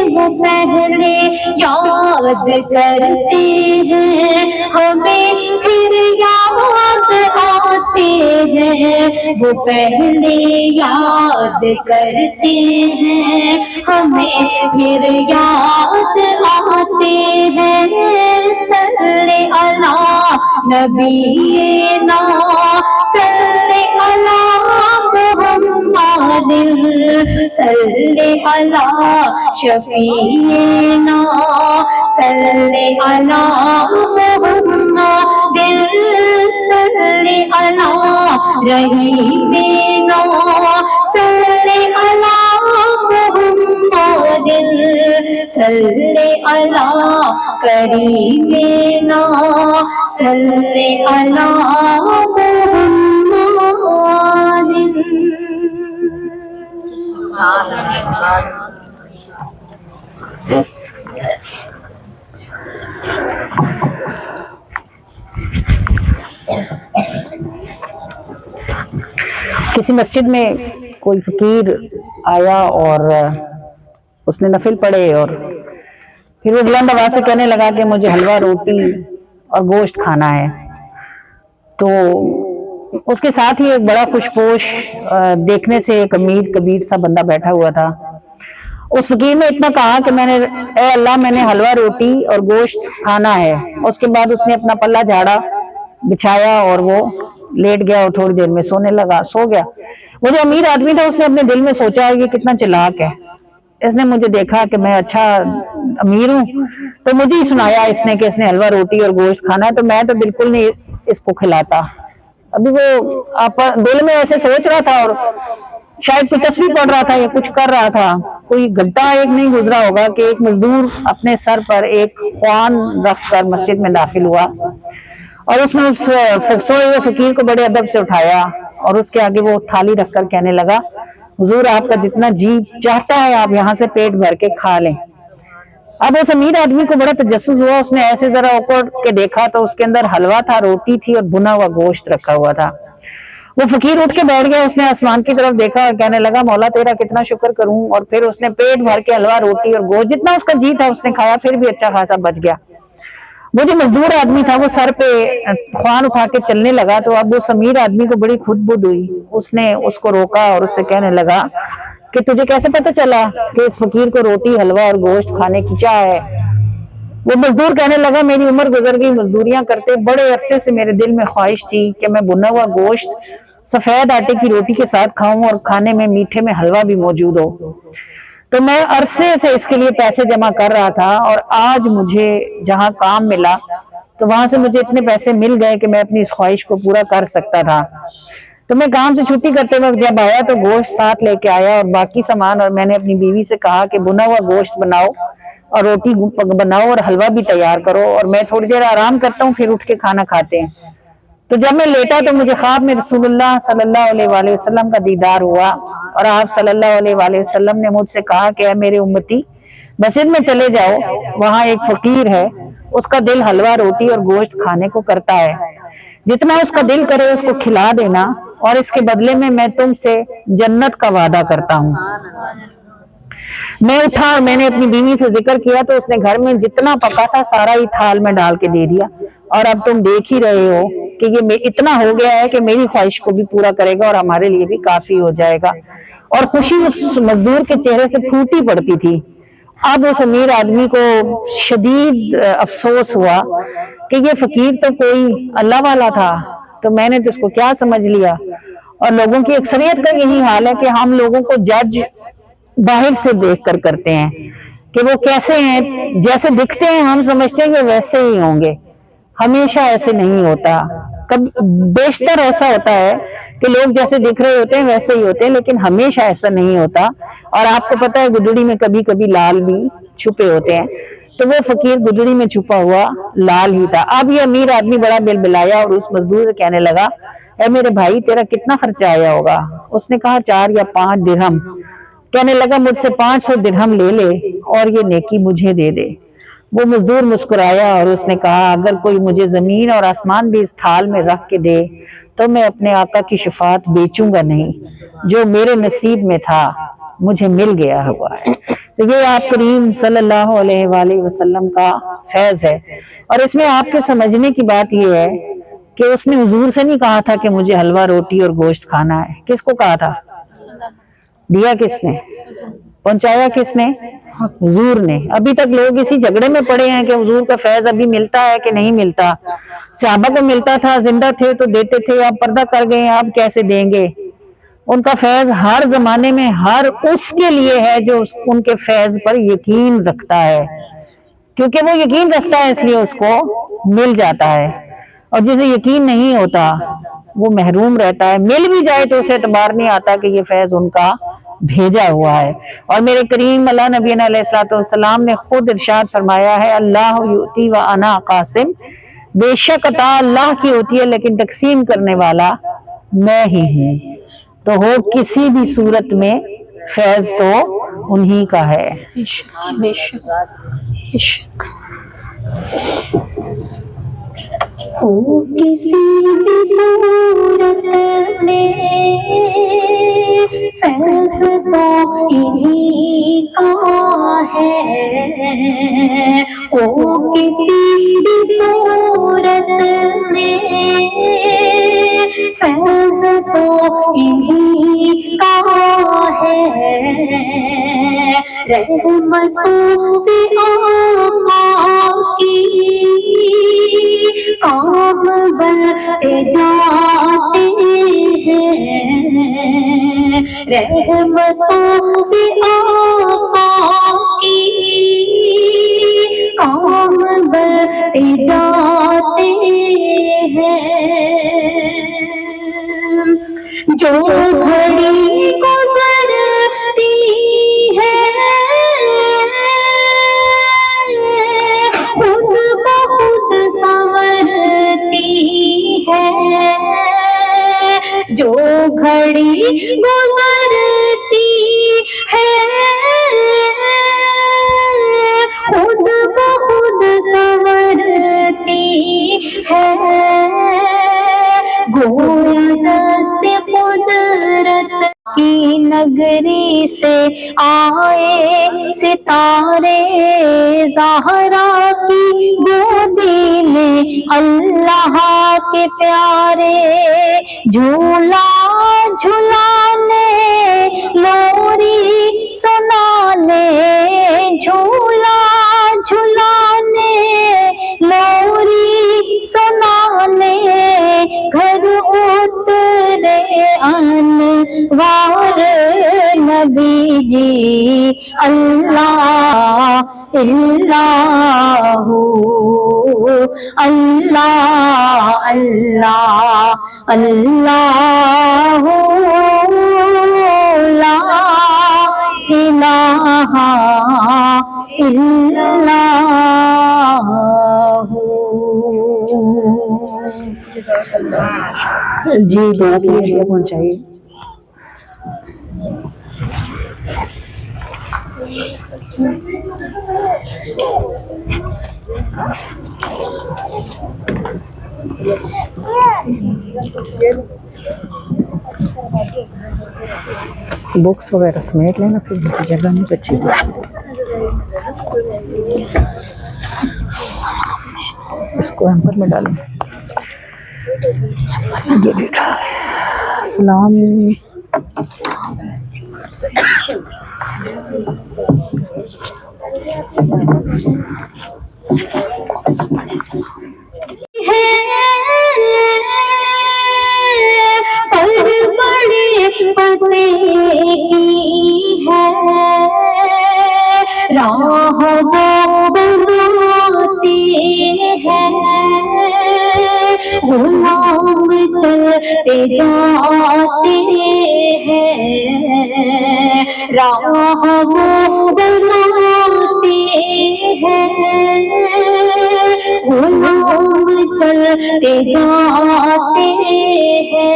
वो पहले याद करते हैं हमें फिर याद आते हैं, वो पहले याद करते हैं हमें फिर याद आते हैं। सल्ले अला नबीना सल्ले अला मुहम्मद सल्ले अला शफीना सल्ले अला मुहम्मद सल्ले अला रहीमीना सल्ले अला मुहम्मद सल्ले अला करीमीना सल्ले अला मुहम्मद। किसी मस्जिद में कोई फकीर आया और उसने नफिल पढ़े और फिर वो बुलंद आवाज से कहने लगा कि मुझे हलवा रोटी और गोश्त खाना है। तो उसके साथ ही एक बड़ा खुशपोश देखने से एक अमीर कबीर सा बंदा बैठा हुआ था। उस फकीर ने इतना कहा कि मैंने ए अल्लाह मैंने हलवा रोटी और गोश्त खाना है। उसके बाद उसने अपना पल्ला झाड़ा बिछाया और वो लेट गया और थोड़ी देर में सोने लगा, सो गया। वो जो अमीर आदमी था उसने अपने दिल में सोचा ये कितना चालाक है, इसने मुझे देखा कि मैं अच्छा अमीर हूँ तो मुझे ही सुनाया इसने कि इसने हलवा रोटी और गोश्त खाना है, तो मैं तो बिल्कुल नहीं इसको खिलाता। अभी वो आप दिल में ऐसे सोच रहा था और शायद कोई तस्वीर पढ़ रहा था या कुछ कर रहा था, कोई घंटा एक नहीं गुजरा होगा कि एक मजदूर अपने सर पर एक ख्वान रखकर मस्जिद में दाखिल हुआ और उसने उस सोए हुए फकीर को बड़े अदब से उठाया और उसके आगे वो थाली रखकर कहने लगा, हुजूर आपका जितना जी चाहता है आप यहाँ से पेट भर के खा लें। अब उस अमीर आदमी को बड़ा तजस्सुस हुआ, उसने ऐसे जरा ओकड़ के देखा तो उसके अंदर हलवा था, रोटी थी और भुना हुआ गोश्त रखा हुआ था। वो फकीर उठ के बैठ गया, उसने आसमान की तरफ देखा और कहने लगा, मौला तेरा कितना शुक्र करूं। और फिर उसने पेट भर के हलवा रोटी और गोश्त जितना उसका जी था उसने खाया, फिर भी अच्छा खासा बच गया। वो जो मजदूर आदमी था वो सर पे ख्वान उठा के चलने लगा, तो अब उस अमीर आदमी को बड़ी खुदबुद हुई। उसने उसको रोका और उससे कहने लगा कि तुझे कैसे पता चला कि इस फकीर को रोटी हलवा और गोश्त खाने की चाह है। वो मजदूर कहने लगा, मेरी उम्र गुजर गई मजदूरियां करते, बड़े अरसे से मेरे दिल में ख्वाहिश थी कि मैं भुना हुआ गोश्त सफेद आटे की रोटी के साथ खाऊं और खाने में मीठे में हलवा भी मौजूद हो। तो मैं अरसे से इसके लिए पैसे जमा कर रहा था और आज मुझे जहां काम मिला तो वहां से मुझे इतने पैसे मिल गए कि मैं अपनी इस ख्वाहिश को पूरा कर सकता था। तो मैं काम से छुट्टी करते वक्त जब आया तो गोश्त साथ लेके आया और बाकी सामान, और मैंने अपनी बीवी से कहा कि भुना हुआ गोश्त बनाओ और रोटी बनाओ और हलवा भी तैयार करो और मैं थोड़ी देर आराम करता हूँ, फिर उठ के खाना खाते हैं। तो जब मैं लेटा तो मुझे ख्वाब में रसूलुल्लाह सल्लल्लाहु अलैहि वसल्लम का दीदार हुआ और आप सल्लल्लाहु अलैहि वसल्लम ने मुझसे कहा कि मेरे उम्मती मस्जिद में चले जाओ, वहां एक फकीर है, उसका दिल हलवा रोटी और गोश्त खाने को करता है, जितना उसका दिल करे उसको खिला देना और इसके बदले में मैं तुमसे जन्नत का वादा करता हूँ। मैं उठा और मैंने अपनी बीवी से जिक्र किया तो उसने घर में जितना पका था सारा ही थाल में डाल के दे दिया और अब तुम देख ही रहे हो कि ये इतना हो गया है कि मेरी ख्वाहिश को भी पूरा करेगा और हमारे लिए भी काफी हो जाएगा। और खुशी उस मजदूर के चेहरे से फूटी पड़ती थी। अब उस अमीर आदमी को शदीद अफसोस हुआ कि ये फकीर तो कोई अल्लाह वाला था, तो मैंने तो इसको क्या समझ लिया। और लोगों की अक्सरियत का यही हाल है कि हम लोगों को जज बाहर से देख कर करते हैं, کہ وہ کیسے ہیں، جیسے دکھتے ہیں ہم سمجھتے ہیں کہ ویسے ہی ہوں گے، ہمیشہ ایسے نہیں ہوتا، بیشتر ایسا ہوتا ہے کہ لوگ جیسے دکھ رہے ہوتے ہیں ویسے ہی ہوتے ہیں، لیکن ہمیشہ ایسا نہیں ہوتا۔ اور آپ کو پتہ ہے گدڑی میں کبھی کبھی لال بھی چھپے ہوتے ہیں، تو وہ فقیر گدڑی میں چھپا ہوا لال ہی تھا۔ اب یہ امیر آدمی بڑا بل بلایا اور اس مزدور سے کہنے لگا، اے میرے بھائی تیرا کتنا خرچہ آیا ہوگا؟ اس نے کہا 4 یا 5 درہم۔ کہنے لگا مجھ سے 500 درہم لے لے اور یہ نیکی مجھے دے دے۔ وہ مزدور مسکرایا اور اس نے کہا اگر کوئی مجھے زمین اور آسمان بھی اس تھال میں رکھ کے دے تو میں اپنے آقا کی شفاعت بیچوں گا نہیں، جو میرے نصیب میں تھا مجھے مل گیا ہوا ہے۔ تو یہ آپ کریم صلی اللہ علیہ وآلہ وسلم کا فیض ہے۔ اور اس میں آپ کے سمجھنے کی بات یہ ہے کہ اس نے حضور سے نہیں کہا تھا کہ مجھے حلوہ روٹی اور گوشت کھانا ہے، کس کو کہا تھا؟ دیا کس نے؟ پہنچایا کس نے؟ حضور نے۔ ابھی تک لوگ اسی جھگڑے میں پڑے ہیں کہ حضور کا فیض ابھی ملتا ہے کہ نہیں ملتا، صحابہ کو ملتا تھا، زندہ تھے تو دیتے تھے، اب پردہ کر گئے ہیں اب کیسے دیں گے؟ ان کا فیض ہر زمانے میں ہر اس کے لیے ہے جو ان کے فیض پر یقین رکھتا ہے، کیونکہ وہ یقین رکھتا ہے اس لیے اس کو مل جاتا ہے، اور جسے یقین نہیں ہوتا وہ محروم رہتا ہے، مل بھی جائے تو اسے اعتبار نہیں آتا کہ یہ فیض ان کا بھیجا ہوا ہے۔ اور میرے کریم اللہ نبی علیہ السلام نے خود ارشاد فرمایا ہے اللہ یؤتی و انا قاسم، بے شک عطا اللہ کی ہوتی ہے لیکن تقسیم کرنے والا میں ہی ہوں، تو ہو کسی بھی صورت میں فیض تو انہی کا ہے۔ بے شک بے شک بے شک۔ ہو کسی بھی صورت میں فیض تو انہی کا ہے، ہو کسی بھی صورت میں فیض تو انہی کا ہے، رحمتوں سے آقا کی کام بنتے جاتے ہیں، رحمتوں سے آقا کی کام بنتے جاتے ہیں، جو گھڑی گزرتی ہے خود بخود سنورتی ہے، جو گھڑی گزرتی ہے خود بخود سنورتی ہے، گویا دست قدرت کی نگری سے آئے ستارے، زہرا کی گودی میں اللہ کے پیارے، جھولا جھلانے لوری سنانے، جھولا جھلانے لوری سنانے، گھر اترے انوار نبی جی، اللہ اللہ اللہ اللہ اللہ لا الہ الا اللہ۔ جی دعا کے لیے پہنچائیے۔ بکس وغیرہ سمیٹ لینا، پھر جگہ نہیں بچی گی، اس کو ہیمپر میں ڈالیں۔ یہ بھی اٹھا لیں۔ السلام پر بڑے پتے کی ہے راہ वो बनाते हैं, गुलाम चलते जाते हैं, राह वो बनाते हैं, गुलाम चलते जाते हैं,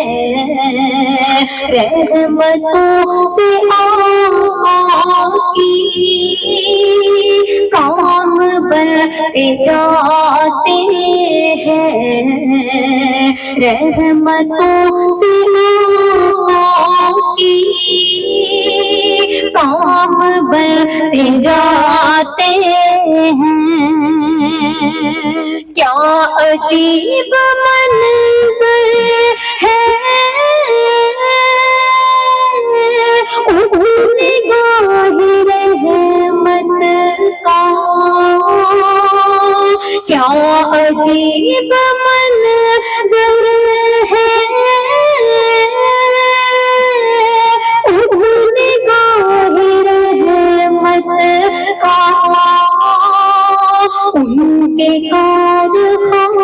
रहमतों से आका की काम बनते जाते हैं, रहमतों से आका की काम बनते जाते हैं। क्या अजीब मंजर है उस निगाह रहमत का, क्या अजीब मंजर है उस निगाह रहमत का, उनके कारखाने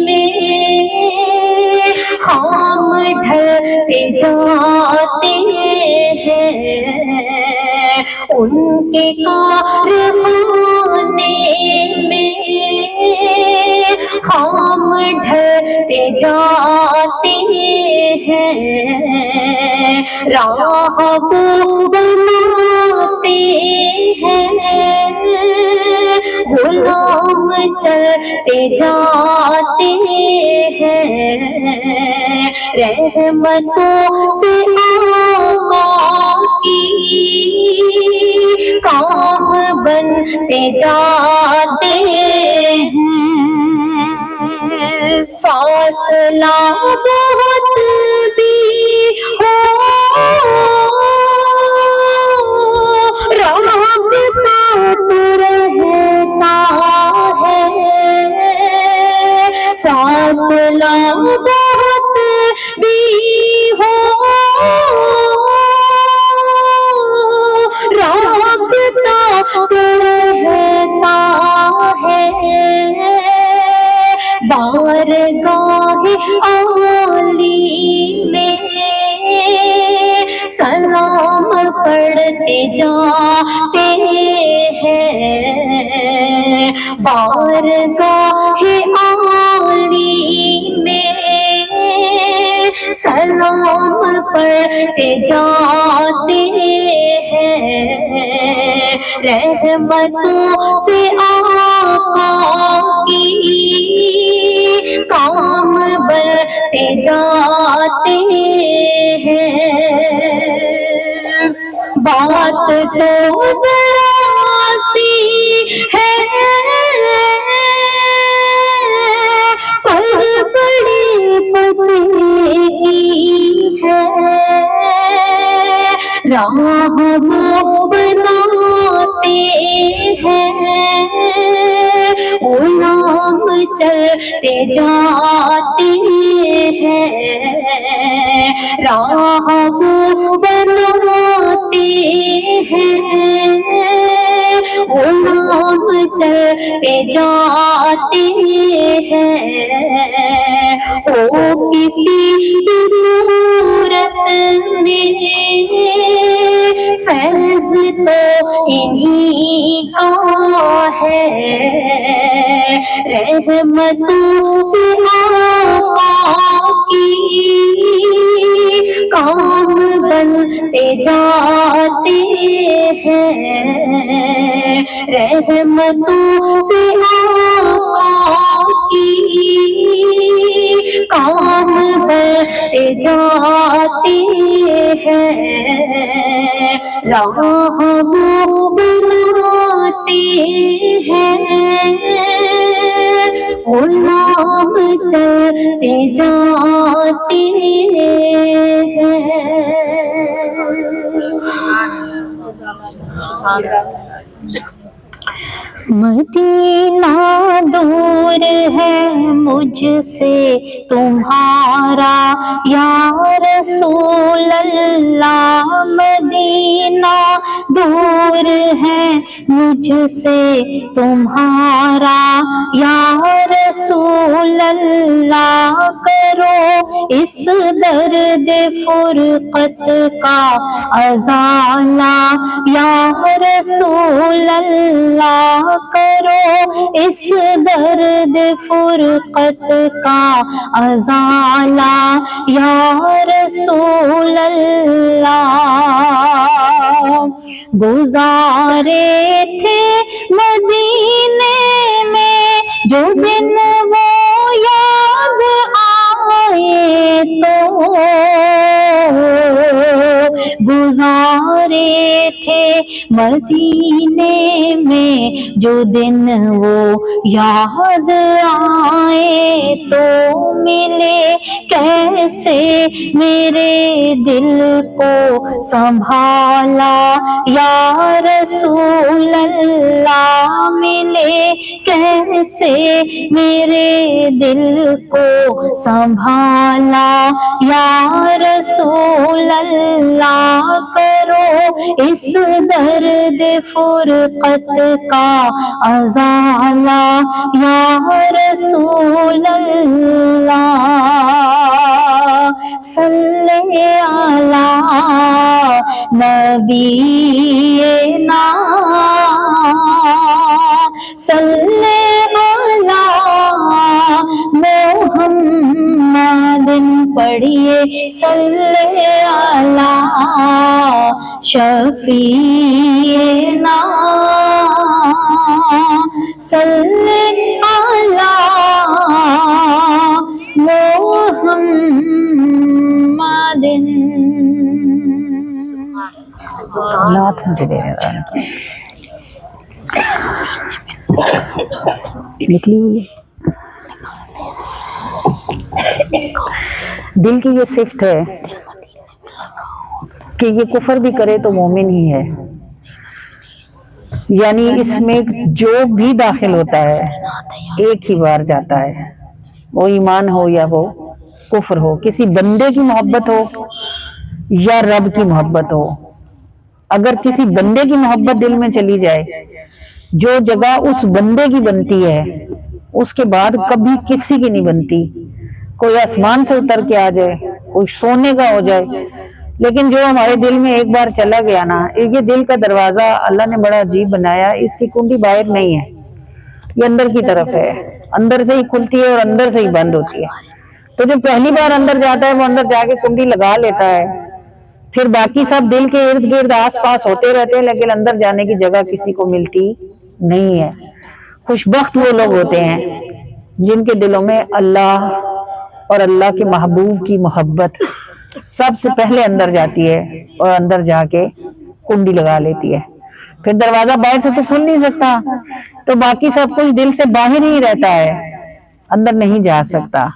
में खाम ढलते जाते हैं, उनके कारखाने में खाम ढलते जाते हैं, राह वो बनाते हैं, गुलाम चलते जाते हैं, रहमतों से आका की काम बनते जाते हैं। फासला बहुत भी हो राबता तो रहता है, फासला बहुत भी हो राबता तो रहता है, बारगाहे आली में सलाम पढ़ते जाते हैं, बारगाहे आली में सलाम पढ़ते जाते हैं, रहमतों से आका की काम बनते जाते हैं। बात तो जरा सी है पर बड़ी पते की है, राह वो बनाते हैं, गुलाम चलते जाते हैं, राह वो बनाते हैं, गुलाम चलते जाते हैं। ओ किसी की सूरत में फैज़ तो इन्हीं का है, रहमतों से आका की काम बनते जाते हैं, रहमतों से आका की काम बनते जाते हैं, राह वो बनाते हैं, गुलाम चलते जाते हैं। मदीना दूर है मुझसे तुम्हारा या रसूल अल्लाह, मदीना دور ہے مجھ سے تمہارا یا رسول اللہ، کرو اس درد فرقت کا ازالہ یا رسول اللہ، کرو اس درد فرقت کا ازالہ یا رسول اللہ۔ گزارے تھے مدینے میں جو دن وہ یاد آئے تو، گزارے تھے مدینے میں جو دن وہ یاد آئے تو، ملے کیسے میرے دل کو سنبھالا یا رسول اللہ، ملے کیسے میرے دل کو سنبھالا یا رسول اللہ، کرو اس درد فرقت کا ازالہ یا رسول اللہ۔ صلی علی نبینا، صلی علی محمد، پڑھیے صلی علی شفیعنا، صلی علی محمد۔ نعت مجھے دے رہا ہے نکلی ہوئی۔ دل کی یہ صفت ہے کہ یہ کفر بھی کرے تو مومن ہی ہے، یعنی اس میں جو بھی داخل ہوتا ہے ایک ہی بار جاتا ہے، وہ ایمان ہو یا وہ کفر ہو، کسی بندے کی محبت ہو یا رب کی محبت ہو۔ اگر کسی بندے کی محبت دل میں چلی جائے، جو جگہ اس بندے کی بنتی ہے اس کے بعد کبھی کسی کی نہیں بنتی۔ کوئی آسمان سے اتر کے آ جائے، کوئی سونے کا ہو جائے، لیکن جو ہمارے دل میں ایک بار چلا گیا نا، یہ دل کا دروازہ اللہ نے بڑا عجیب بنایا، اس کی کنڈی باہر نہیں ہے، یہ اندر کی طرف ہے، اندر سے ہی کھلتی ہے اور اندر سے ہی بند ہوتی ہے۔ تو جو پہلی بار اندر جاتا ہے وہ اندر جا کے کنڈی لگا لیتا ہے، پھر باقی سب دل کے ارد گرد آس پاس ہوتے رہتے ہیں، لیکن اندر جانے کی جگہ کسی کو ملتی نہیں ہے۔ خوش بخت وہ لوگ ہوتے ہیں جن کے دلوں میں اللہ اور اللہ کے محبوب کی محبت سب سے پہلے اندر جاتی ہے اور اندر جا کے کنڈی لگا لیتی ہے۔ پھر دروازہ باہر سے تو کھل نہیں سکتا، تو باقی سب کچھ دل سے باہر ہی رہتا ہے، اندر نہیں جا سکتا۔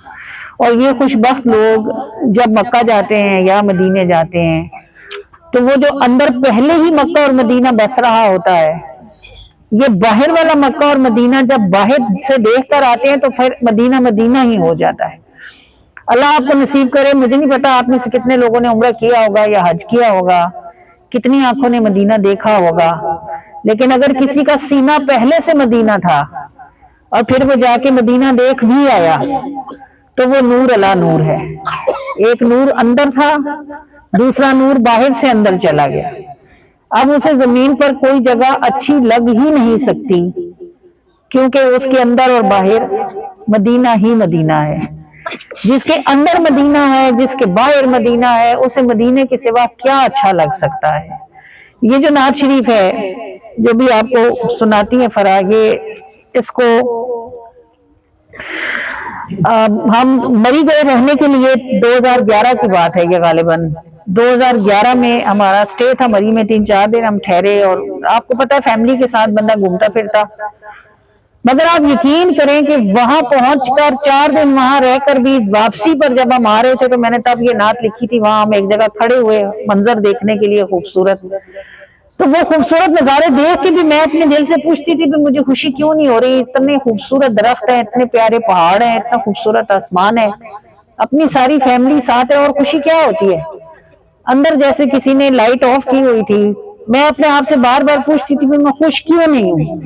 اور یہ خوش بخت لوگ جب مکہ جاتے ہیں یا مدینے جاتے ہیں تو وہ جو اندر پہلے ہی مکہ اور مدینہ بس رہا ہوتا ہے، یہ باہر والا مکہ اور مدینہ جب باہر سے دیکھ کر آتے ہیں تو پھر مدینہ مدینہ ہی ہو جاتا ہے۔ اللہ آپ کو نصیب کرے، مجھے نہیں پتا آپ میں سے کتنے لوگوں نے عمرہ کیا ہوگا یا حج کیا ہوگا، کتنی آنکھوں نے مدینہ دیکھا ہوگا، لیکن اگر کسی کا سینہ پہلے سے مدینہ تھا اور پھر وہ جا کے مدینہ دیکھ بھی آیا تو وہ نور علی نور ہے۔ ایک نور اندر تھا، دوسرا نور باہر سے اندر چلا گیا۔ اب اسے زمین پر کوئی جگہ اچھی لگ ہی نہیں سکتی، کیونکہ اس کے اندر اور باہر مدینہ ہی مدینہ ہے۔ جس کے اندر مدینہ ہے، جس کے باہر مدینہ ہے، اسے مدینے کے سوا کیا اچھا لگ سکتا ہے۔ یہ جو نعت شریف ہے جو بھی آپ کو سناتی ہیں فراغ، اس کو ہم مری گئے رہنے کے لیے 2011 کی بات ہے، یہ غالباً 2011 میں ہمارا سٹے تھا مری میں، 3-4 دن ہم ٹھہرے، اور آپ کو پتہ ہے فیملی کے ساتھ بندہ گھومتا پھرتا، مگر آپ یقین کریں کہ وہاں پہنچ کر 4 دن وہاں رہ کر بھی واپسی پر جب ہم آ رہے تھے تو میں نے تب یہ نعت لکھی تھی، وہاں ہم ایک جگہ کھڑے ہوئے منظر دیکھنے کے لیے خوبصورت، تو وہ خوبصورت نظارے دیکھ کے بھی میں اپنے دل سے پوچھتی تھی کہ مجھے خوشی کیوں نہیں ہو رہی، اتنے خوبصورت درخت ہیں، اتنے پیارے پہاڑ ہیں، اتنا خوبصورت آسمان ہے، اپنی ساری فیملی ساتھ ہے، اور خوشی کیا ہوتی ہے؟ اندر جیسے کسی نے لائٹ آف کی ہوئی تھی، मैं अपने आप से बार बार पूछती थी मैं खुश क्यों नहीं हूँ।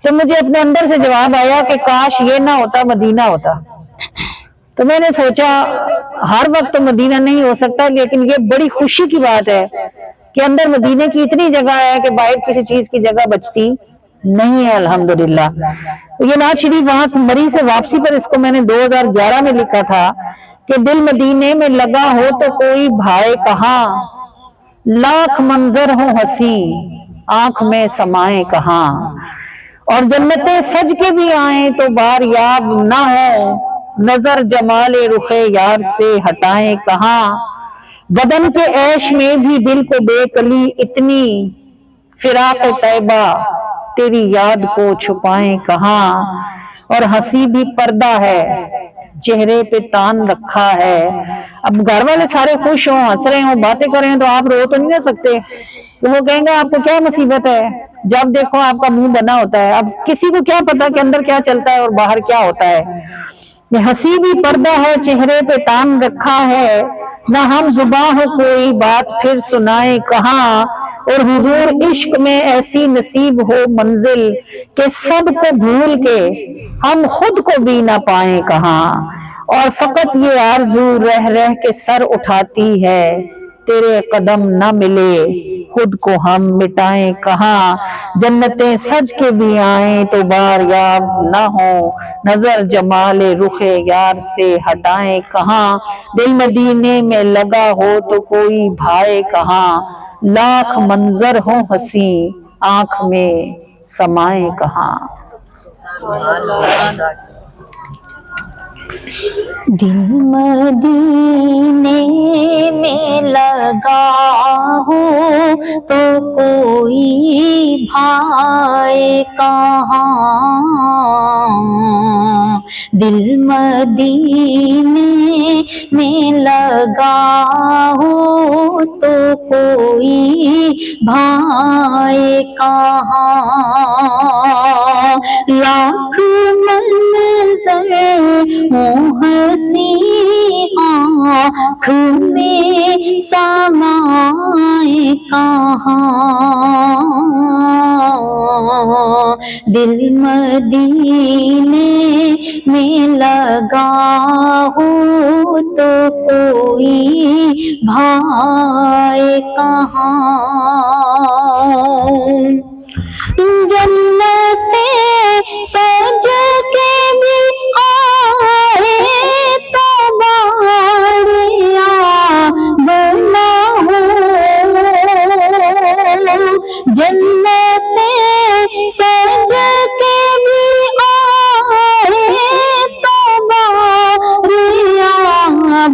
तो मुझे अपने अंदर से जवाब आया कि काश ये ना होता, मदीना होता। तो मैंने सोचा हर वक्त तो मदीना नहीं हो सकता, लेकिन ये बड़ी खुशी की बात है कि अंदर मदीने की इतनी जगह है कि बाहर किसी चीज की जगह बचती नहीं है, अल्हम्दुलिल्लाह। तो ये नात शरीफ वहां से मरी से वापसी पर इसको मैंने 2011 में लिखा था कि दिल मदीने में लगा हो तो कोई भाई कहाँ, लाख मंजर हो हंसी आंख में समाए कहाँ, और जन्नतें सज के भी आए तो बार याब ना हो, नजर जमाले रुखे यार से हटाए कहाँ, बदन के ऐश में भी दिल को बेकली इतनी, फिराक तैबा तेरी याद को छुपाए कहाँ, और हंसी भी पर्दा है चेहरे पे तान रखा है। अब घर वाले सारे खुश हों, हंस रहे हों, बातें कर रहे हैं तो आप रो तो नहीं ना सकते, तो वो कहेंगे आपको क्या मुसीबत है, जब देखो आपका मुंह बना होता है। अब किसी को क्या पता कि अंदर क्या चलता है और बाहर क्या होता है। हंसी भी पर्दा है चेहरे पे तान रखा है, ना हम जुबां हो कोई बात फिर सुनाए कहाँ, और हुजूर इश्क में ऐसी नसीब हो मंजिल कि सबको भूल के हम खुद को भी ना पाए कहाँ, और फकत ये आरज़ू रह रह के सर उठाती है, तेरे कदम न मिले खुद को हम मिटाएं कहाँ, जन्नतें सज के भी आए तो बार याब न हो, नजर जमाले रुखे यार से हटाएं कहाँ, दिल मदीने में लगा हो तो कोई भाई कहाँ, लाख मंजर हो हंसी आंख में समाए कहाँ। दिल मदीने में लगा हो तो कोई भाई कहाँ, दिल मदीने में लगा हो तो कोई भाई कहाँ, लाख मंजर हो हंसी आँख में समाए कहाँ, दिल मदीने में लगा हो तो कोई भाई कहाँ, जन्नते सज के भी आए तो बारिया बना हो, जन्नते सज के भी आए तो बारिया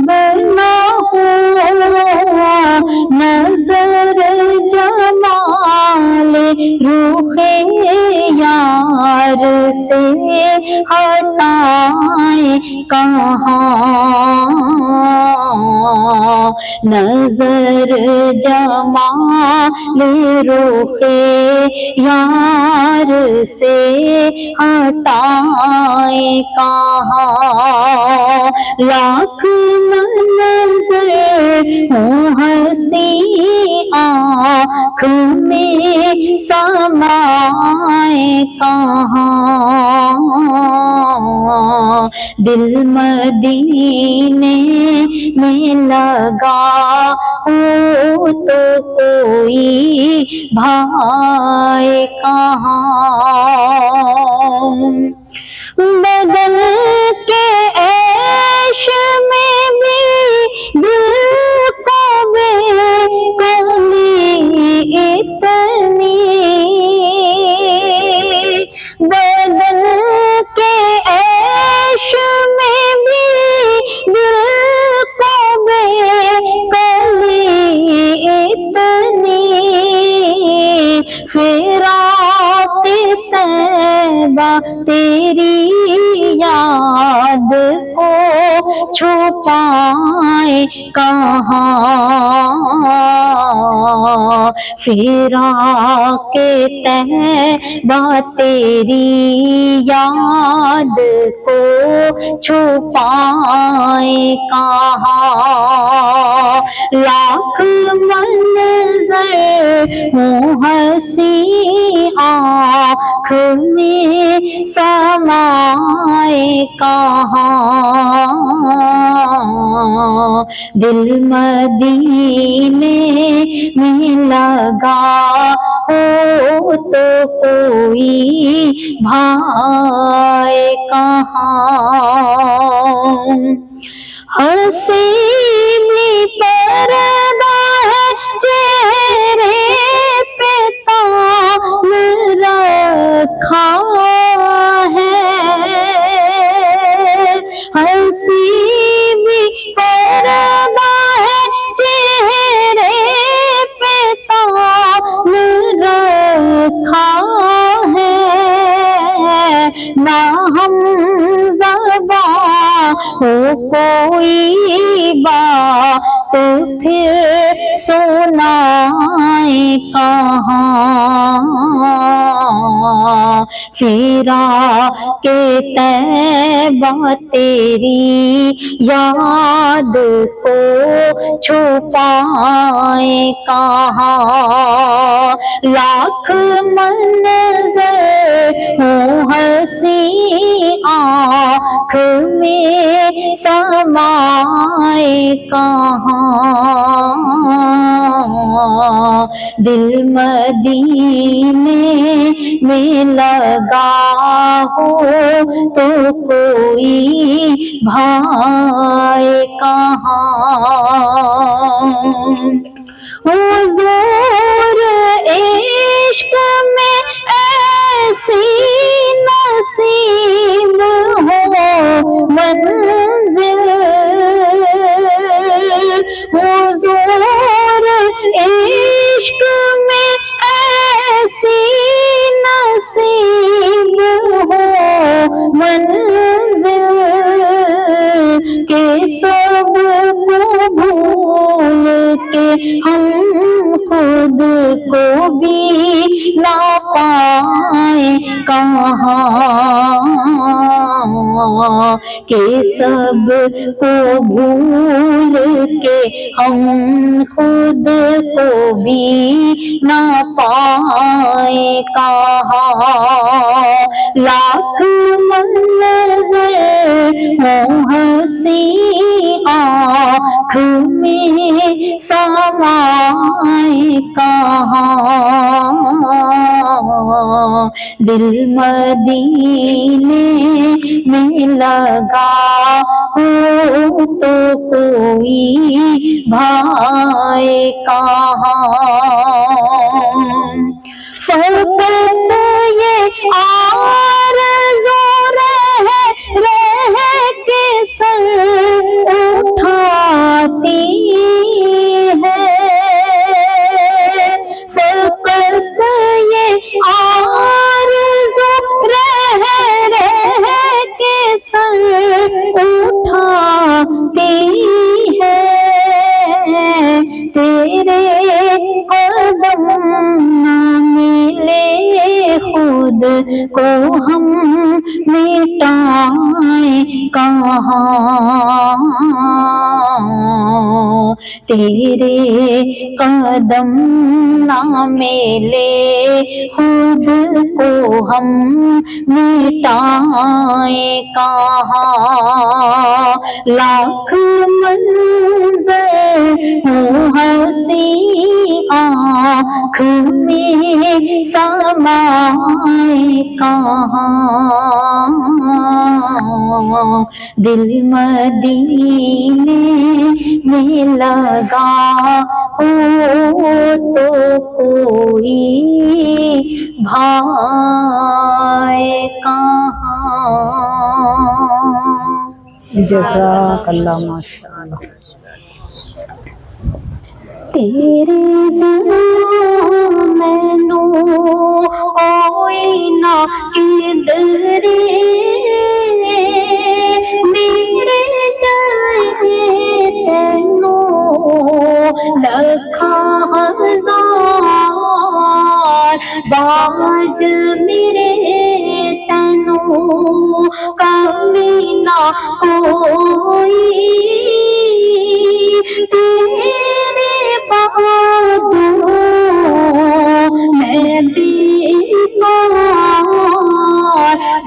बना हो, नजर जमाले रूखे यार से हटाए कहाँ, नजर जमाले रूखे यार से हटाए कहाँ, लाख मंजर हो हंसी आँख में समाए कहाँ, दिल मदीने में लगा हो तो कोई भाई कहाँ, बदल के ऐश में भी दिल को बेकली इतनी, बदल के ऐश में भी दिल को बेकली इतनी, फिराक तैबा तेरी याद को छुपाए कहाँ, फिराक तैबा तेरी याद को छुपाए कहाँ, लाख मंजर हूँ हंसी आँख में समाए कहाँ, दिल मदीने में लगा हो तो कोई भाए कहाँ, हंसी भी पर्दा है चेहरे पे तान रखा है, हंसी भी पर्दा है चेहरे पे तान रखा है, ना हम ज़बां हो कोई बात फिर सुनाए कहाँ, फिरा के तैबा तेरी याद को छुपाए कहाँ, लाख मंज़र हूँ हंसी आँख में समाए कहाँ, दिल मदीने में लगा हो तो कोई भाए कहाँ, हुजूर इश्क में ऐसी नसीब हो मंजिल, हुजूर इश्क में ऐसी नसीब हो मंजिल, के सब को भूल के हम खुद को भी ना पाए कहाँ, के सब को भूल के हम खुद को भी ना पाए कहाँ, लाख मंज़र हो हंसी आँख में समाए कहाँ, दिल मदीने में लगा हो तो कोई भाए कहाँ, फकत ये आरज़ू रह के सर उठाती है, फकत ये आरज़ू रह के सर उठाती है, तेरे कदम न मिले खुद को हम मिटाए कहाँ, तेरे कदम ना मिले खुद को हम मिटाए कहाँ, लाख मंज़र हो हंसी आँख में समाए कहाँ, दिल मदीने में लगा हो तो कोई भाए कहाँ। जज़ाकल्लाह माशाअल्लाह। तेरे जहाँ मैनू कोई ना किधरे, मेरे जाए तेनू लखा हजार बाज मेरे तेनू कमी ना कोई, तेरे बाजू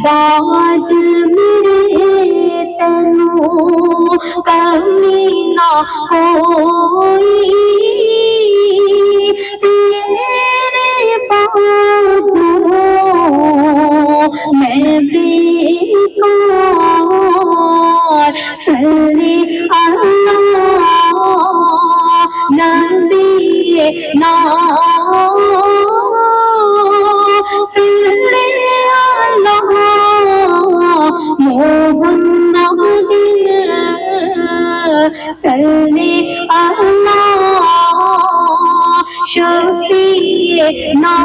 ताज मेरे तैनू कमी ना कोई, तेरे बाजों मैं बेकार। सल्ली अला नबी ना, सल्ली अला मुहम्मद, सल्ली अला शफीना,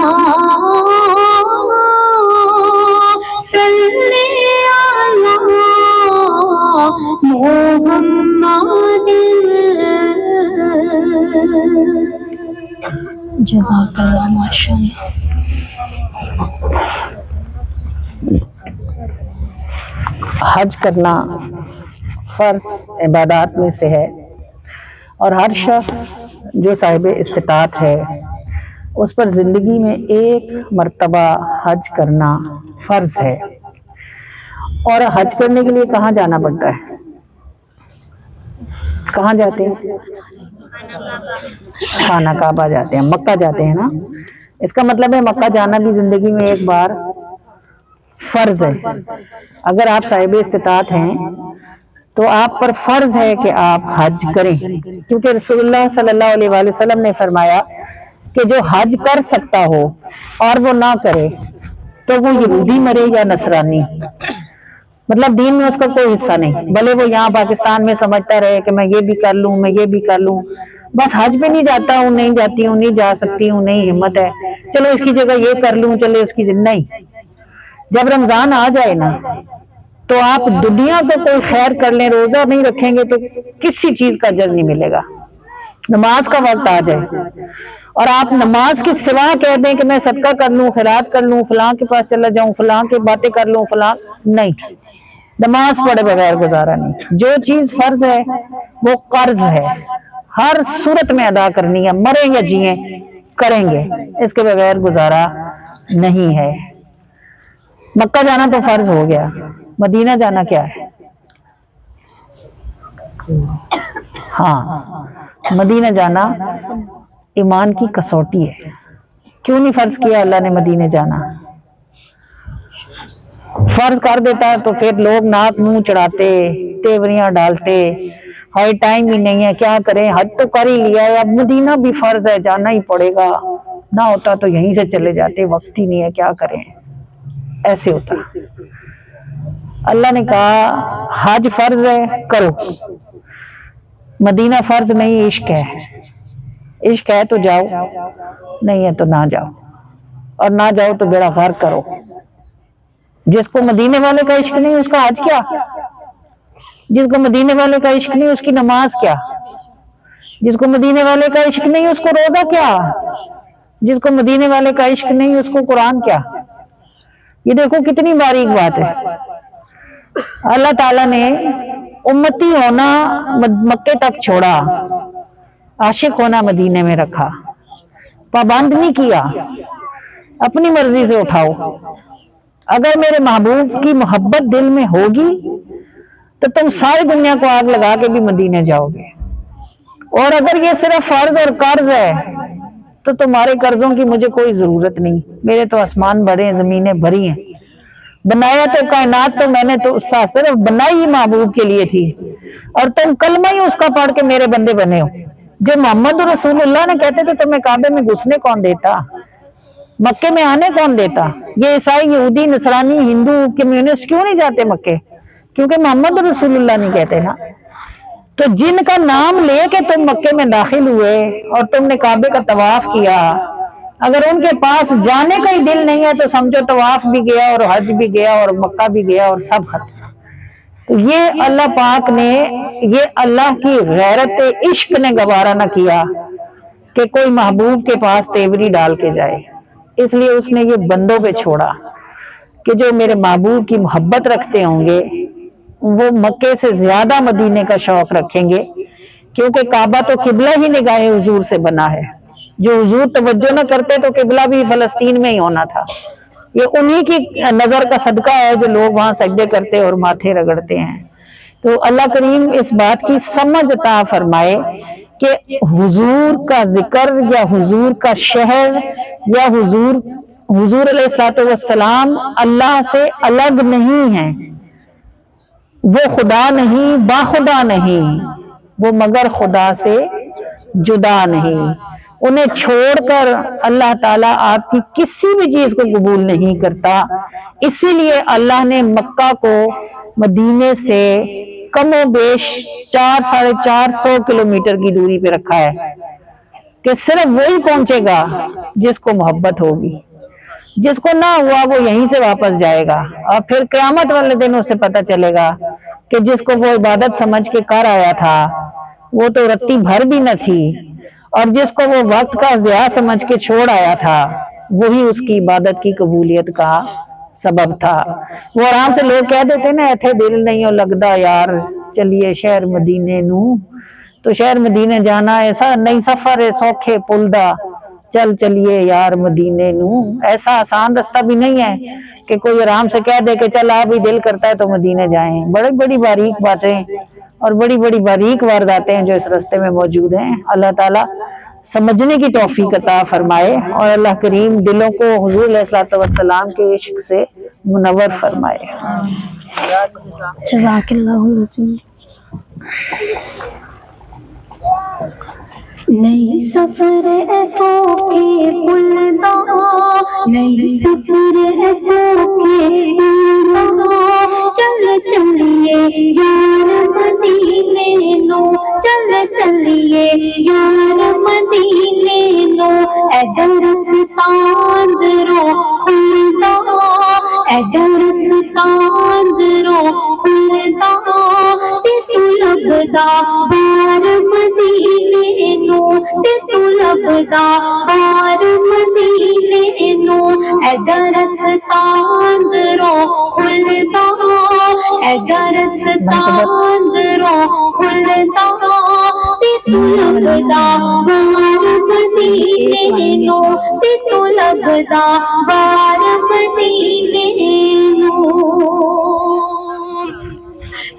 सल्ली अला मुहम्मद। जज़ाकल्लाह माशाअल्लाह। हज करना फ़र्ज इबादत में से है और हर शख्स जो साहिब इस्तिताअत है उस पर ज़िंदगी में एक मर्तबा हज करना फ़र्ज है। और हज करने के लिए कहाँ जाना पड़ता है? कहाँ जाते हैं? खाना काबा जाते हैं, मक्का जाते हैं ना। इसका मतलब है मक्का जाना भी ज़िंदगी में एक बार फ़र्ज है। अगर आप साहिब इस्तिताअत हैं तो आप पर फ़र्ज है कि आप हज करें, क्योंकि रसूलुल्लाह सल्लल्लाहु अलैहि वसल्लम ने फरमाया कि जो हज कर सकता हो और वो ना करे तो वो यहूदी मरे या नसरानी, मतलब दीन में उसका कोई हिस्सा नहीं। भले वो यहाँ पाकिस्तान में समझता रहे कि मैं ये भी कर लूँ, मैं ये भी कर लूँ, बस हज पे नहीं जाता हूँ, नहीं जाती हूँ, नहीं जा सकती हूँ, नहीं हिम्मत है, चलो इसकी जगह ये कर लूँ, चलो उसकी जगह नहीं। जब रमजान आ जाए ना तो आप दुनिया को कोई खैर कर लें, रोजा नहीं रखेंगे तो किसी चीज का अजर नहीं मिलेगा। नमाज का वक्त आ जाए और आप नमाज के सिवा कह दें कि मैं सदका कर लूं, खैरात कर लूं, फलां के पास चला जाऊं, फलां की बातें कर लूं, फलां नहीं, नमाज पढ़े बगैर गुजारा नहीं। जो चीज फर्ज है वो कर्ज है, हर सूरत में अदा करनी है, मरे या जिए करेंगे, इसके बगैर गुजारा नहीं है। मक्का जाना तो फर्ज हो गया, मदीना जाना क्या है? हाँ, मदीना जाना ईमान की कसौटी है। क्यों नहीं फर्ज किया अल्लाह ने मदीने जाना? फर्ज कर देता तो फिर लोग नाक मुंह चढ़ाते, तेवरियां डालते, हाई टाइम ही नहीं है, क्या करें, हज तो कर ही लिया है, अब मदीना भी फर्ज है, जाना ही पड़ेगा, ना होता तो यहीं से चले जाते, वक्त ही नहीं है, क्या करें, ऐसे होता। अल्लाह ने कहा हज फर्ज है, करो। मदीना फर्ज नहीं, इश्क है। इश्क है तो जाओ, नहीं है तो ना जाओ, और ना जाओ तो बेड़ा गर्क करो। जिसको मदीने वाले का इश्क नहीं उसका हज क्या, जिसको मदीने वाले का इश्क नहीं उसकी नमाज क्या, जिसको मदीने वाले का इश्क नहीं उसको रोजा क्या, जिसको मदीने वाले का इश्क नहीं उसको कुरान क्या। ये देखो कितनी बारीक बात है। अल्लाह ताला ने उम्मती होना मक्के तक छोड़ा, आशिक होना मदीने में रखा, पाबंद नहीं किया, अपनी मर्जी से उठाओ। अगर मेरे महबूब की मोहब्बत दिल में होगी तो तुम सारी दुनिया को आग लगा के भी मदीने जाओगे। और अगर ये सिर्फ फर्ज और कर्ज है तो तुम्हारे कर्जों की मुझे कोई जरूरत नहीं। मेरे तो आसमान भरे हैं, जमीनें भरी हैं, बनाया तो कायनात तो मैंने तो सिर्फ बनाई ही महबूब के लिए थी, और तुम कलमा ही उसका पढ़ के मेरे बंदे बने हो। जो मोहम्मद रसूलुल्लाह ने कहते थे तुम्हें काबे में घुसने कौन देता, मक्के में आने कौन देता? ये ईसाई, यहूदी, नसरानी, हिंदू, कम्युनिस्ट क्यों नहीं जाते मक्के? क्योंकि मोहम्मद रसूलुल्लाह नहीं कहते ना। तो जिनका नाम लेके तुम मक्के में दाखिल हुए और तुमने काबे का तवाफ किया, अगर उनके पास जाने का ही दिल नहीं है तो समझो तवाफ भी गया और हज भी गया और मक्का भी गया और सब खत्म। तो ये अल्लाह पाक ने, ये अल्लाह की गैरत इश्क ने गवारा न किया कि कोई महबूब के पास तेवरी डाल के जाए, इसलिए उसने ये बंदों पे छोड़ा कि जो मेरे महबूब की मोहब्बत रखते होंगे वो मक्के से ज्यादा मदीने का शौक रखेंगे, क्योंकि काबा तो किबला ही निगाहे हुजूर से बना है। जो हुजूर तवज्जो न करते तो किबला भी फलस्तीन में ही होना था, یہ انہی کی نظر کا صدقہ ہے جو لوگ وہاں سجدے کرتے اور ماتھے رگڑتے ہیں۔ تو اللہ کریم اس بات کی سمجھ عطا فرمائے کہ حضور کا ذکر یا حضور کا شہر یا حضور علیہ السلام اللہ سے الگ نہیں ہیں، وہ خدا نہیں، باخدا نہیں، وہ مگر خدا سے جدا نہیں۔ انہیں چھوڑ کر اللہ تعالیٰ آپ کی کسی بھی چیز کو قبول نہیں کرتا۔ اسی لیے اللہ نے مکہ کو مدینے سے کم و بیش 400-450 کلومیٹر کی دوری پہ رکھا ہے کہ صرف وہی پہنچے گا جس کو محبت ہوگی، جس کو نہ ہوا وہ یہیں سے واپس جائے گا، اور پھر قیامت والے دن اسے پتہ چلے گا کہ جس کو وہ عبادت سمجھ کے کر آیا تھا وہ تو رتی بھر بھی نہ تھی، اور جس کو وہ وقت کا ضیاع سمجھ کے چھوڑ آیا تھا وہی اس کی عبادت کی قبولیت کا سبب تھا۔ وہ آرام سے لوگ کہہ دیتے نا ایتھے دل نہیں ہو لگدا یار چلیے شہر مدینے نو، تو شہر مدینے جانا ایسا نہیں سفر ہے سوکھے پلدا، چلیے یار مدینے نو، ایسا آسان رستہ بھی نہیں ہے کہ کوئی آرام سے کہہ دے کہ چل آپ ہی دل کرتا ہے تو مدینے جائیں۔ بڑی بڑی باریک باتیں اور بڑی بڑی باریک وارداتیں ہیں جو اس رستے میں موجود ہیں۔ اللہ تعالیٰ سمجھنے کی توفیق عطا فرمائے اور اللہ کریم دلوں کو حضور علیہ الصلوۃ والسلام کے عشق سے منور فرمائے۔ جزاک اللہ العظیم۔ نہیں سفر ایسو کے پلدا، نہیں سفر ایسو کے پلدا، چل چلیے یار مدینے نو، چل چلیے یار مدینے نو، اے درستان درو کھلدا، اے درستان درو کھلدا، تے تو لبدا بار مدینے نو، تے تو لبدا بار مدینے نو، اے درستان درو کھلدا، اے درستان درو کھلدا، تے تو لبدا بار مدینے نو، تے تو لبدا بار مدینے نو۔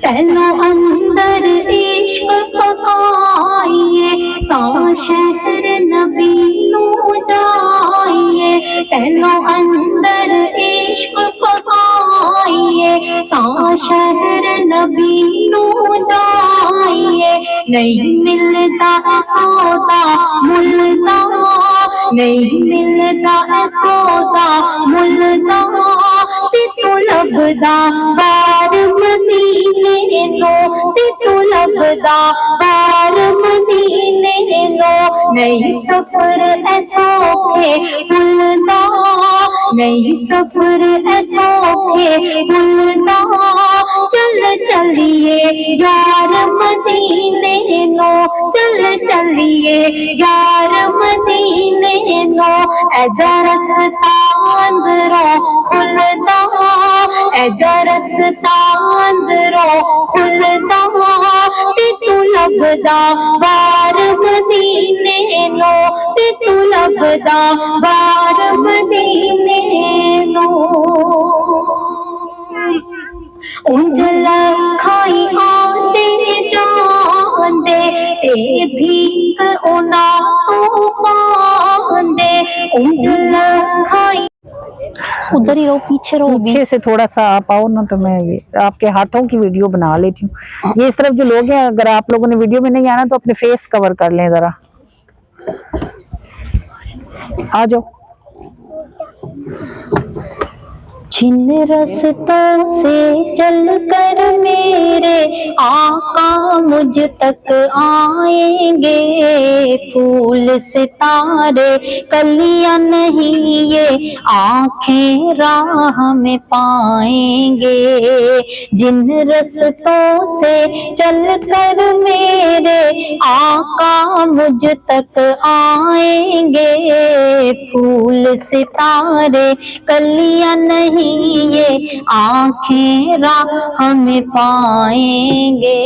پہلو اندر عشق پکائیے تا شہر نبی نو جائیے، پہلو اندر عشق پکائیے تا شہر نبی نو جائیے، نہیں ملتا سودا ملتا، نہیں ملتا سودا ملتا، تے تو لبدا بار مدینے نو، تے تو لبدا بار مدینے نو، نہیں سفر ایسو کے پلدا، نہیں سفر ایسو کے پلدا، چل چلیے یار مدینے نو، چل چلیے یار مدینے نو، اے درستان درو کھلدا، اے درستان درو کھلدا، تے تو لبدا بار مدینے نو، تے تو لبدا بار مدینے نو۔ انج لکھائی آندے جاندے تے بھیک اونا تو پاندے، انج لکھائی ادھر ہی رہو، پیچھے رہو، پیچھے سے تھوڑا سا آپ آؤ نا تو میں یہ آپ کے ہاتھوں کی ویڈیو بنا لیتی ہوں۔ یہ اس طرف جو لوگ ہیں اگر آپ لوگوں نے ویڈیو میں نہیں آنا تو اپنے فیس کور کر لیں ذرا، آ جاؤ۔ جن رستوں سے چل کر میرے آقا مجھ تک آئیں گے، پھول ستارے کلیاں نہیں یہ آنکھیں راہ میں پائیں گے، جن رستوں سے چل کر میرے آقا مجھ تک آئیں گے، پھول ستارے کلیاں نہیں یہ آنکھیں راہ ہمیں پائیں گے،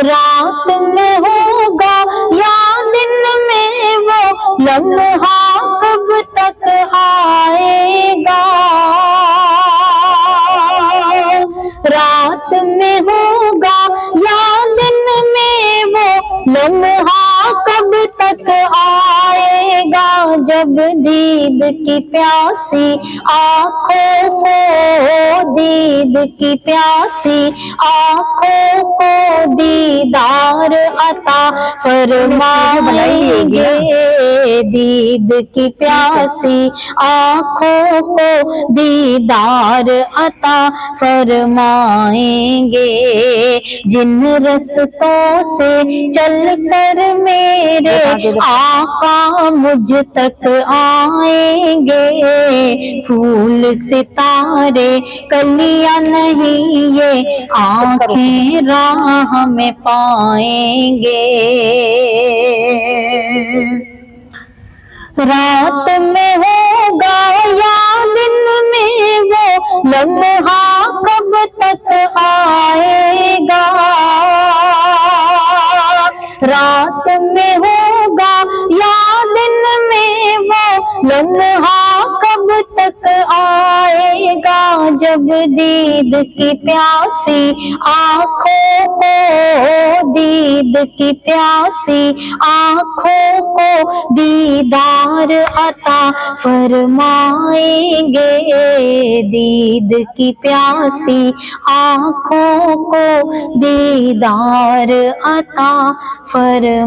رات میں ہوگا یا دن میں وہ لمحہ کب जब दीद की प्यासी आँखों को, दीद की प्यासी आँखों को दीदार अता फरमाएंगे, दीद की प्यासी आँखों को दीदार अता फरमाएंगे। जिन रस्तों से चल कर मेरे आका मुझ तक आएंगे, फूल सितारे कलियां नहीं ये आँखें राह में पाएंगे। रात में होगा या दिन में वो लम्हा कब तक आएगा, रात में होगा या दिन में वो लम्हा कब तक आएगा, जब दीद की प्यासी आँखों को, दीद की प्यासी आँखों को दीदार अता फरमाएंगे, दीद की प्यासी आँखों को दीदार अता फरमाएंगे।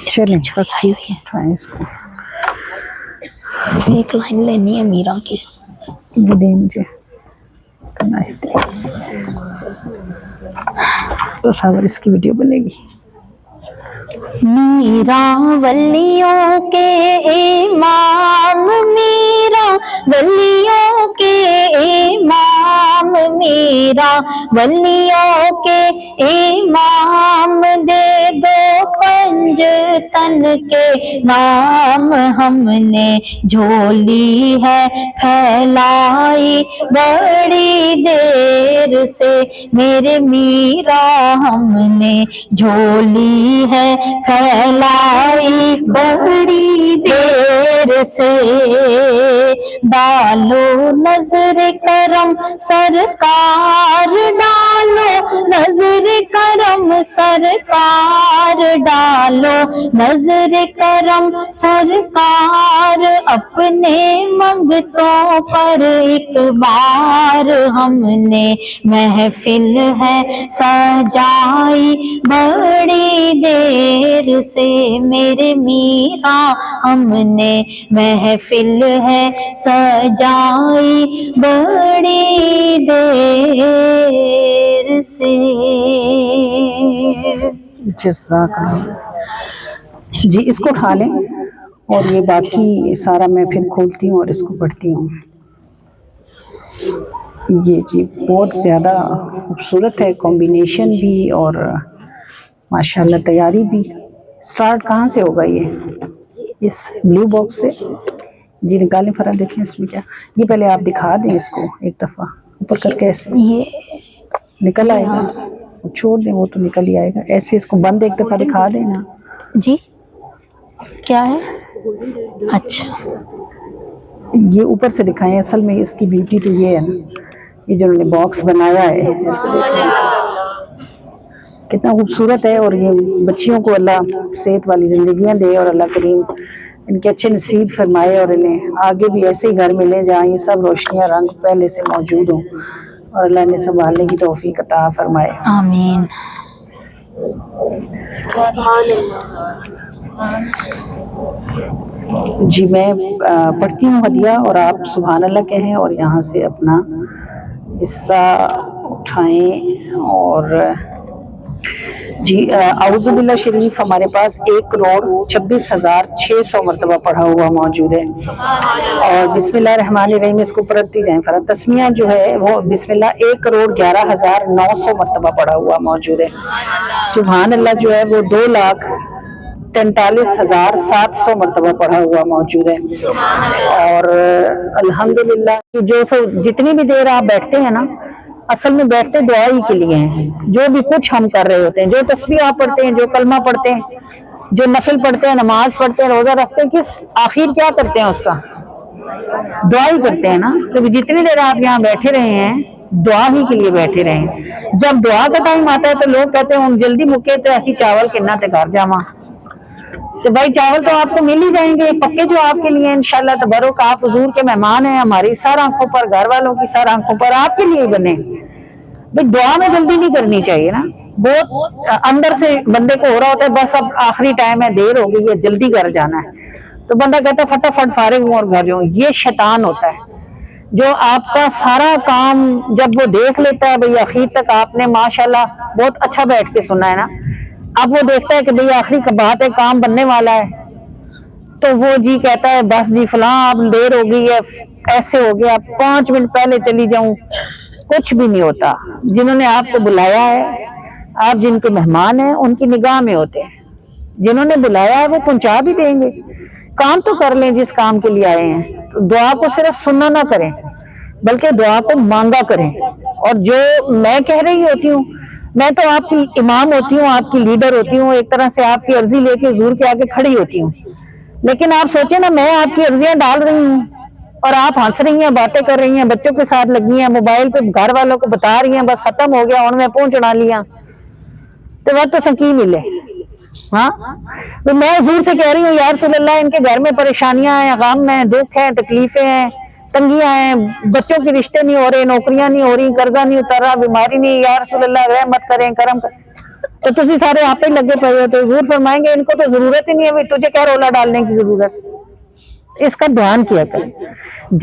चलें बस ठीक है, ट्राई इसको। सिर्फ एक लाइन लेनी है मीरा की, ये दे मुझे इसका नाइफ दे, तो सावर इसकी वीडियो बनेगी। मीरा वलियों के इमाम, मीरा वलियों के इमाम, मीरा वलियों के इमाम, दे दो पंज तन के नाम, हमने झोली है फैलाई बड़ी देर से, मेरे मीरा हमने झोली है फैलाई बड़ी देर से, डालो नजर करम सरकार, डालो नजर करम सरकार, डालो नजर करम सरकार, अपने मंगतों पर एक बार हमने महफिल है सजाई बड़ी देर से, मेरे मीरा हमने महफिल है सजाई बड़ी देर से। जज़ाकल्लाह। जी इसको उठा लें और ये बाकी सारा मैं फिर खोलती हूँ और इसको पढ़ती हूँ। ये जी बहुत ज़्यादा खूबसूरत है, कॉम्बिनेशन भी और माशाल्लाह तैयारी भी। स्टार्ट कहाँ से होगा ये? इस ब्लू बॉक्स से। जी निकालें फरा, देखें इसमें क्या। ये पहले आप दिखा दें इसको एक दफ़ा ऊपर करके, ऐसे ये निकल आएगा, छोड़ दें वो तो निकल ही आएगा। ऐसे इसको बंद एक दफ़ा दिखा देना। जी क्या है? अच्छा ये ऊपर से दिखाएं, असल में इसकी ब्यूटी तो ये है ना, ये जो उन्होंने बॉक्स बनाया है इसको देखें कितना खूबसूरत है। और ये बच्चियों को अल्लाह सेहत वाली ज़िंदगियां दे और अल्लाह करीम इनके अच्छे नसीब फरमाए और इन्हें आगे भी ऐसे ही घर मिले जहाँ ये सब रोशनियाँ रंग पहले से मौजूद हों और अल्लाह इन्हें संभालने की तौफीक अता फरमाए। आमीन। जी मैं पढ़ती हूँ हदिया और आप सुभान अल्लाह कहें और यहाँ से अपना हिस्सा उठाएं। और जी औज़ु बिल्लाह शरीफ हमारे पास 1,26,600 मरतबा पढ़ा हुआ मौजूद है। और बिस्मिल्लाह रहमान रहीम इसको पढ़ती जाएं। फरा तस्मिया जो है वो बिस्मिल्लाह 1,11,900 मरतबा पढ़ा हुआ मौजूद है। सुभान अल्लाह जो है वो 2,43,700 मरतबा पढ़ा हुआ मौजूद है। और अल्हम्दुलिल्लाह जो जितनी भी देर आप बैठते हैं ना, असल में बैठते दुआ ही के लिए हैं। जो भी कुछ हम कर रहे होते हैं, जो तस्बीह आप पढ़ते हैं, जो कलमा पढ़ते हैं, जो नफिल पढ़ते हैं, नमाज पढ़ते हैं, रोजा रखते हैं, किस आखिर क्या करते हैं उसका दुआ ही करते हैं ना। तो जितनी देर आप यहाँ बैठे रहे हैं دعا ہی کے لیے بیٹھے رہیں. جب دعا کا ٹائم آتا ہے تو لوگ کہتے ہیں ہم جلدی مکے تو اسی چاول کنا تے گھر جاواں. تو بھائی چاول تو آپ کو مل ہی جائیں گے پکے جو آپ کے لیے انشاءاللہ تبارک. آپ حضور کے مہمان ہیں, ہماری سر آنکھوں پر, گھر والوں کی سر آنکھوں پر آپ کے لیے بنے. بھائی دعا میں جلدی نہیں کرنی چاہیے نا, بہت اندر سے بندے کو ہو رہا ہوتا ہے بس اب آخری ٹائم ہے, دیر ہو گئی ہے, جلدی گھر جانا ہے, تو بندہ کہتا ہے فٹافٹ فارغ ہوں اور گھر جاؤں. یہ شیطان ہوتا ہے جو آپ کا سارا کام جب وہ دیکھ لیتا ہے بھئی آخر تک آپ نے ماشاءاللہ بہت اچھا بیٹھ کے سنا ہے نا, اب وہ دیکھتا ہے کہ بھئی آخری بات ہے, کام بننے والا ہے, تو وہ جی کہتا ہے بس جی فلاں اب دیر ہو گئی ہے, ایسے ہو گیا, 5 منٹ پہلے چلی جاؤں. کچھ بھی نہیں ہوتا. جنہوں نے آپ کو بلایا ہے, آپ جن کے مہمان ہیں ان کی نگاہ میں ہوتے ہیں. جنہوں نے بلایا ہے وہ پہنچا بھی دیں گے. کام تو کر لیں جس کام کے لیے آئے ہیں. تو دعا کو صرف سننا نہ کریں بلکہ دعا کو مانگا کریں. اور جو میں کہہ رہی ہوتی ہوں, میں تو آپ کی امام ہوتی ہوں, آپ کی لیڈر ہوتی ہوں, ایک طرح سے آپ کی عرضی لے کے حضور کے آگے کھڑی ہوتی ہوں. لیکن آپ سوچیں نا, میں آپ کی عرضیاں ڈال رہی ہوں اور آپ ہنس رہی ہیں, باتیں کر رہی ہیں, بچوں کے ساتھ لگی ہیں, موبائل پہ گھر والوں کو بتا رہی ہیں بس ختم ہو گیا ان میں پہنچنا لیا, تو وہ تو سکی ملے. ہاں تو میں حضور سے کہہ رہی ہوں یا رسول اللہ ان کے گھر میں پریشانیاں ہیں, غم ہیں, دکھ ہیں, تکلیفیں ہیں, تنگیاں ہیں, بچوں کے رشتے نہیں ہو رہے, نوکریاں نہیں ہو رہی, قرضہ نہیں اتر رہا, بیماری نہیں, یا رسول اللہ رحمت کریں, کرم کریں. تو تسی سارے آپ ہی لگے پڑے ہو. تو حضور فرمائیں گے ان کو تو ضرورت ہی نہیں ہے, تجھے کیا رولا ڈالنے کی ضرورت. اس کا دھیان کیا کریں.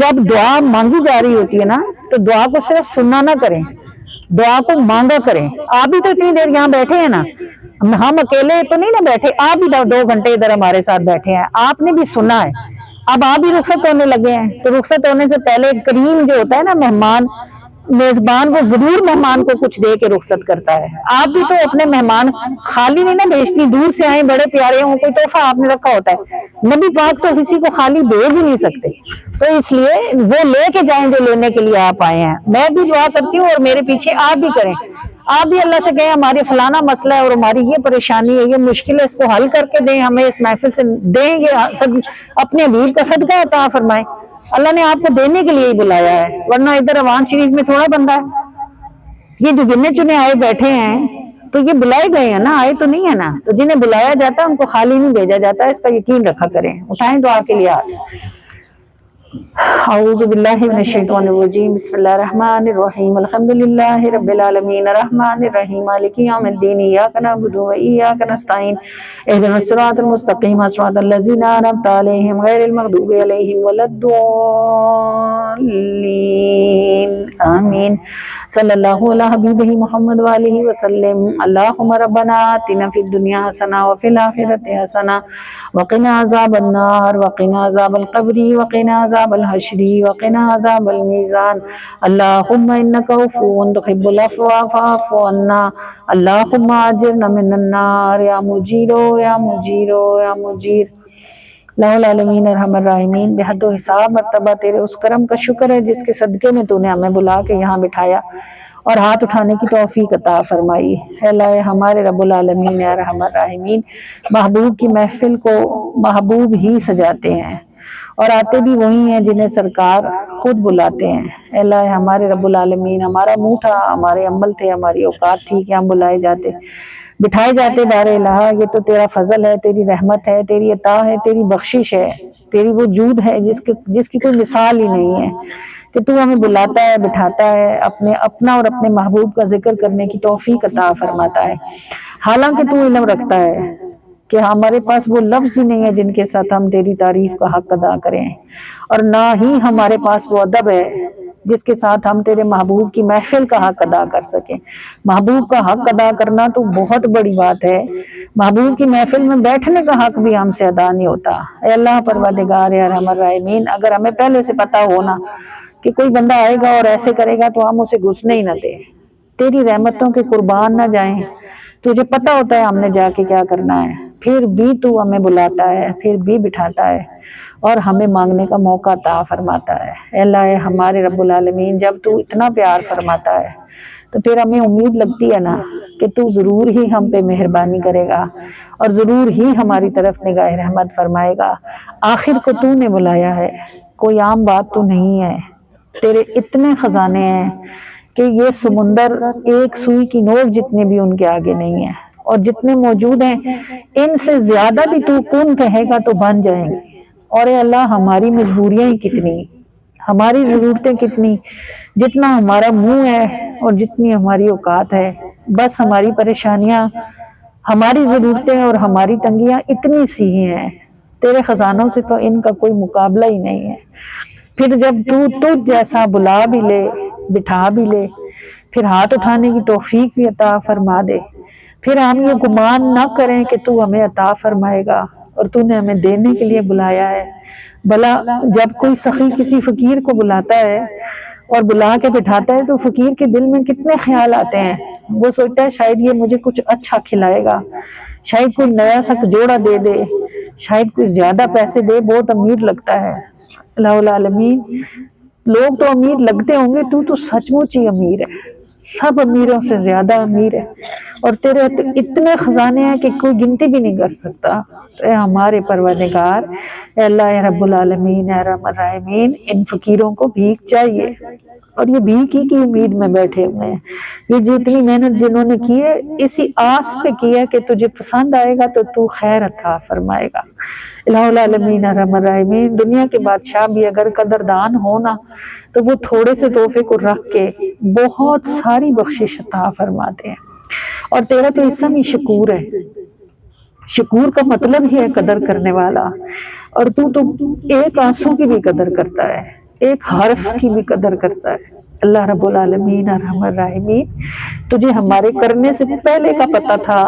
جب دعا مانگی جا رہی ہوتی ہے نا تو دعا کو صرف سننا نہ کریں, دعا کو مانگا کریں. آپ بھی تو اتنی دیر یہاں بیٹھے ہیں نا, ہم اکیلے تو نہیں نا بیٹھے, آپ بھی 2 گھنٹے ادھر ہمارے ساتھ بیٹھے ہیں, آپ نے بھی سنا ہے. اب آپ بھی رخصت ہونے لگے ہیں, تو رخصت ہونے سے پہلے کریم جو ہوتا ہے نا مہمان میزبان, وہ ضرور مہمان کو کچھ دے کے رخصت کرتا ہے. آپ بھی تو اپنے مہمان خالی نہیں نا بھیجتی, دور سے آئیں بڑے پیارے ہوں, کوئی تحفہ آپ نے رکھا ہوتا ہے. نبی پاک تو کسی کو خالی بھیج ہی نہیں سکتے, تو اس لیے وہ لے کے جائیں جو لینے کے لیے آپ آئے ہیں. میں بھی دعا کرتی ہوں اور میرے پیچھے آپ بھی کریں. آپ بھی اللہ سے کہیں ہماری فلانا مسئلہ ہے اور ہماری یہ پریشانی ہے, یہ مشکل ہے, اس کو حل کر کے دیں, ہمیں اس محفل سے دیں, یہ سب اپنے حبیب کا صدقہ عطا فرمائیں. اللہ نے آپ کو دینے کے لیے ہی بلایا ہے, ورنہ ادھر روان شریف میں تھوڑا بندہ ہے. یہ جو گنے چنے آئے بیٹھے ہیں تو یہ بلائے گئے ہیں نا, آئے تو نہیں ہے نا. تو جنہیں بلایا جاتا ہے ان کو خالی نہیں بھیجا جاتا, اس کا یقین رکھا کریں. اٹھائیں دعا کے لیے ہاتھ. اعوذ باللہ من الشیطان الرجیم, بسم اللہ الرحمن الرحیم, الحمدللہ رب العالمین, الرحمن الرحیم, مالک یوم الدین, ایاک نعبد و ایاک نستعین, اہدنا الصراط المستقیم, صراط الذین انعمت علیہم غیر المغضوب علیہم ولا الضالین, آمین. صلی اللہ علی حبیبہ محمد وآلہ وسلم. اللہم ربنا آتنا فی الدنیا حسنہ وفی الآخرۃ حسنہ وقنا عذاب النار وقنا عذاب القبر وقنا عذاب الحشر وقنا عذاب الميزان. اللهم انك عفو تحب العفو فاعف عنا. اللهم اجرنا من النار یا مجیر یا مجیر یا مجیر. لا العالمین ارحم الراحمین. بحد و حساب مرتبہ تیرے اس کرم کا شکر ہے جس کے صدقے میں تو نے ہمیں بلا کے یہاں بٹھایا اور ہاتھ اٹھانے کی توفیق عطا فرمائی. اے اللہ ہمارے رب العالمین یا ارحم الراحمین, محبوب کی محفل کو محبوب ہی سجاتے ہیں اور آتے بھی وہی ہیں جنہیں سرکار خود بلاتے ہیں. اے اللہ ہمارے رب العالمین, ہمارا منہ تھا, ہمارے عمل تھے, ہماری اوقات تھی کہ ہم بلائے جاتے, بٹھائے جاتے بار الہ. یہ تو تیرا فضل ہے, تیری رحمت ہے, تیری عطا ہے, تیری بخشش ہے, تیری وہ جود ہے جس کی کوئی مثال ہی نہیں ہے کہ تو ہمیں بلاتا ہے, بٹھاتا ہے, اپنا اور اپنے محبوب کا ذکر کرنے کی توفیق عطا فرماتا ہے. حالانکہ تو علم رکھتا ہے کہ ہمارے پاس وہ لفظ ہی نہیں ہے جن کے ساتھ ہم تیری تعریف کا حق ادا کریں, اور نہ ہی ہمارے پاس وہ ادب ہے جس کے ساتھ ہم تیرے محبوب کی محفل کا حق ادا کر سکیں. محبوب کا حق ادا کرنا تو بہت بڑی بات ہے, محبوب کی محفل میں بیٹھنے کا حق بھی ہم سے ادا نہیں ہوتا. اے اللہ پروردگار ارحم الراحمین, اگر ہمیں پہلے سے پتا ہونا کہ کوئی بندہ آئے گا اور ایسے کرے گا تو ہم اسے گھسنے ہی نہ دیں, تیری رحمتوں کے قربان نہ جائیں. تجھے پتا ہوتا ہے ہم نے جا کے کیا کرنا ہے, پھر بھی تو ہمیں بلاتا ہے, پھر بھی بٹھاتا ہے اور ہمیں مانگنے کا موقع عطا فرماتا ہے. اے اللہ ہمارے رب العالمین, جب تو اتنا پیار فرماتا ہے تو پھر ہمیں امید لگتی ہے نا کہ تو ضرور ہی ہم پہ مہربانی کرے گا اور ضرور ہی ہماری طرف نگاہ رحمت فرمائے گا. آخر کو تو نے بلایا ہے, کوئی عام بات تو نہیں ہے. تیرے اتنے خزانے ہیں, کہ یہ سمندر ایک سوئی کی نوک جتنے بھی ان کے آگے نہیں ہے، اور جتنے موجود ہیں ان سے زیادہ بھی تو کون کہے گا تو بن جائیں گے۔ اور اے اللہ ہماری مجبوریاں ہی کتنی، ہماری ضرورتیں کتنی، جتنا ہمارا منہ ہے اور جتنی ہماری اوقات ہے، بس ہماری پریشانیاں، ہماری ضرورتیں اور ہماری تنگیاں اتنی سی ہی ہیں، تیرے خزانوں سے تو ان کا کوئی مقابلہ ہی نہیں ہے۔ پھر جب تو تجھ جیسا بلا بھی لے، بٹھا بھی لے، پھر ہاتھ اٹھانے کی توفیق بھی عطا فرما دے، پھر ہم یہ گمان نہ کریں کہ تو ہمیں عطا فرمائے گا اور تو نے ہمیں دینے کے لیے بلایا ہے۔ بھلا جب کوئی سخی کسی فقیر کو بلاتا ہے اور بلا کے بٹھاتا ہے تو فقیر کے دل میں کتنے خیال آتے ہیں، وہ سوچتا ہے شاید یہ مجھے کچھ اچھا کھلائے گا، شاید کوئی نیا سا جوڑا دے دے، شاید کوئی زیادہ پیسے دے، بہت امیر لگتا ہے۔ اللہ العالمین، لوگ تو امیر لگتے ہوں گے، تو سچ مچ ہی امیر ہے، سب امیروں سے زیادہ امیر ہے، اور تیرے اتنے خزانے ہیں کہ کوئی گنتی بھی نہیں کر سکتا۔ تو اے ہمارے پروردگار، اے اللہ، اے رب العالمین، اے رحم الراحمین، ان فقیروں کو بھیک چاہیے، اور یہ بھیک ہی کی امید میں بیٹھے ہوئے ہیں۔ یہ جتنی محنت جنہوں نے کی ہے اسی آس پہ کی ہے کہ تجھے پسند آئے گا تو تو خیر عطا فرمائے گا۔ الہ العالمین، ارحم الراحمین، دنیا کے بادشاہ بھی اگر قدردان ہونا تو وہ تھوڑے سے تحفے کو رکھ کے بہت ساری بخشش عطا فرماتے ہیں، اور تیرا تو اسم ہی شکور ہے۔ شکور کا مطلب ہی ہے قدر کرنے والا، اور تو ایک آنسو کی بھی قدر کرتا ہے، ایک حرف کی بھی قدر کرتا ہے۔ اللہ رب العالمین، ارحم الراحمین، تجھے ہمارے کرنے سے پہلے کا پتہ تھا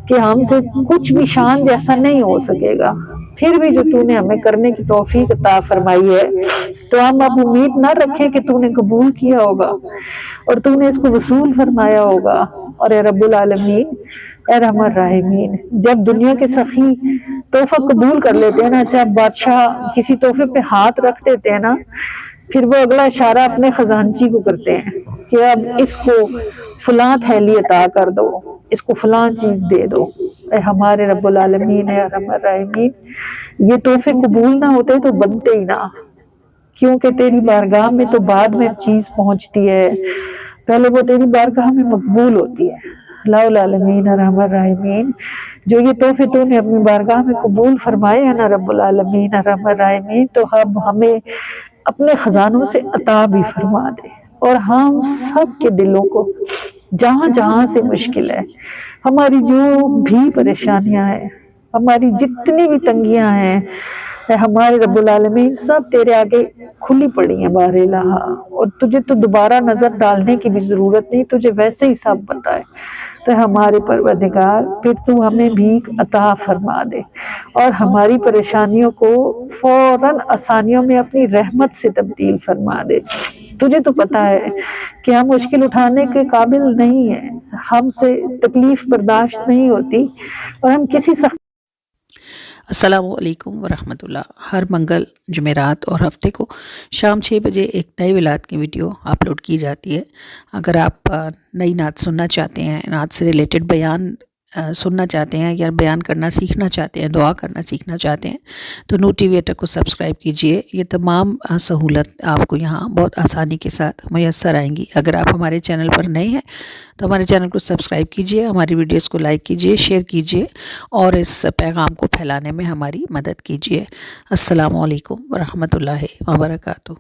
کہ ہم سے کچھ بھی شان جیسا نہیں ہو سکے گا، پھر بھی جو تو نے ہمیں کرنے کی توفیق عطا فرمائی ہے تو ہم اب امید نہ رکھیں کہ تو نے قبول کیا ہوگا اور تو نے اس کو وصول فرمایا ہوگا۔ اور اے رب العالمین، اے رحم الراحمین، جب دنیا کے سخی تحفہ قبول کر لیتے ہیں نا، جب بادشاہ کسی تحفے پہ ہاتھ رکھ دیتے ہیں نا، پھر وہ اگلا اشارہ اپنے خزانچی کو کرتے ہیں کہ اب اس کو فلاں تھیلی عطا کر دو، اس کو فلاں چیز دے دو۔ اے ہمارے رب العالمین، اے رحم الراحمین، یہ تحفے قبول نہ ہوتے تو بنتے ہی نہ، کیونکہ تیری بارگاہ میں تو بعد میں چیز پہنچتی ہے، پہلے وہ تیری بارگاہ میں مقبول ہوتی ہے۔ اللہ العالمین، ارحم الراحمین، جو یہ تحفے تو نے اپنی بارگاہ میں قبول فرمائے ہیں نا رب العالمین، ارحم الراحمین، تو اب ہمیں اپنے خزانوں سے عطا بھی فرما دے، اور ہم سب کے دلوں کو جہاں جہاں سے مشکل ہے، ہماری جو بھی پریشانیاں ہیں، ہماری جتنی بھی تنگیاں ہیں، اے ہمارے رب العالمین، سب تیرے آگے کھلی پڑی ہیں بار الہ، اور تجھے تو دوبارہ نظر ڈالنے کی بھی ضرورت نہیں، تجھے ویسے ہی سب پتہ ہے۔ تو ہمارے پروردگار، پھر تو ہمیں بھیک عطا فرما دے اور ہماری پریشانیوں کو فوراً آسانیوں میں اپنی رحمت سے تبدیل فرما دے۔ تجھے تو پتہ ہے کہ ہم مشکل اٹھانے کے قابل نہیں ہیں، ہم سے تکلیف برداشت نہیں ہوتی، اور ہم کسی سخت۔ السلام علیکم ورحمۃ اللہ۔ ہر منگل، جمعرات اور ہفتے کو شام 6 بجے ایک نئی ولادت کی ویڈیو اپلوڈ کی جاتی ہے۔ اگر آپ نئی نعت سننا چاہتے ہیں، نعت سے ریلیٹڈ بیان سننا چاہتے ہیں، یا بیان کرنا سیکھنا چاہتے ہیں، دعا کرنا سیکھنا چاہتے ہیں، تو نور ٹی وی اٹک کو سبسکرائب کیجئے۔ یہ تمام سہولت آپ کو یہاں بہت آسانی کے ساتھ میسر آئیں گی۔ اگر آپ ہمارے چینل پر نئے ہیں تو ہمارے چینل کو سبسکرائب کیجئے، ہماری ویڈیوز کو لائک کیجئے، شیئر کیجئے، اور اس پیغام کو پھیلانے میں ہماری مدد کیجئے۔ السلام علیکم ورحمۃ اللہ وبرکاتہ۔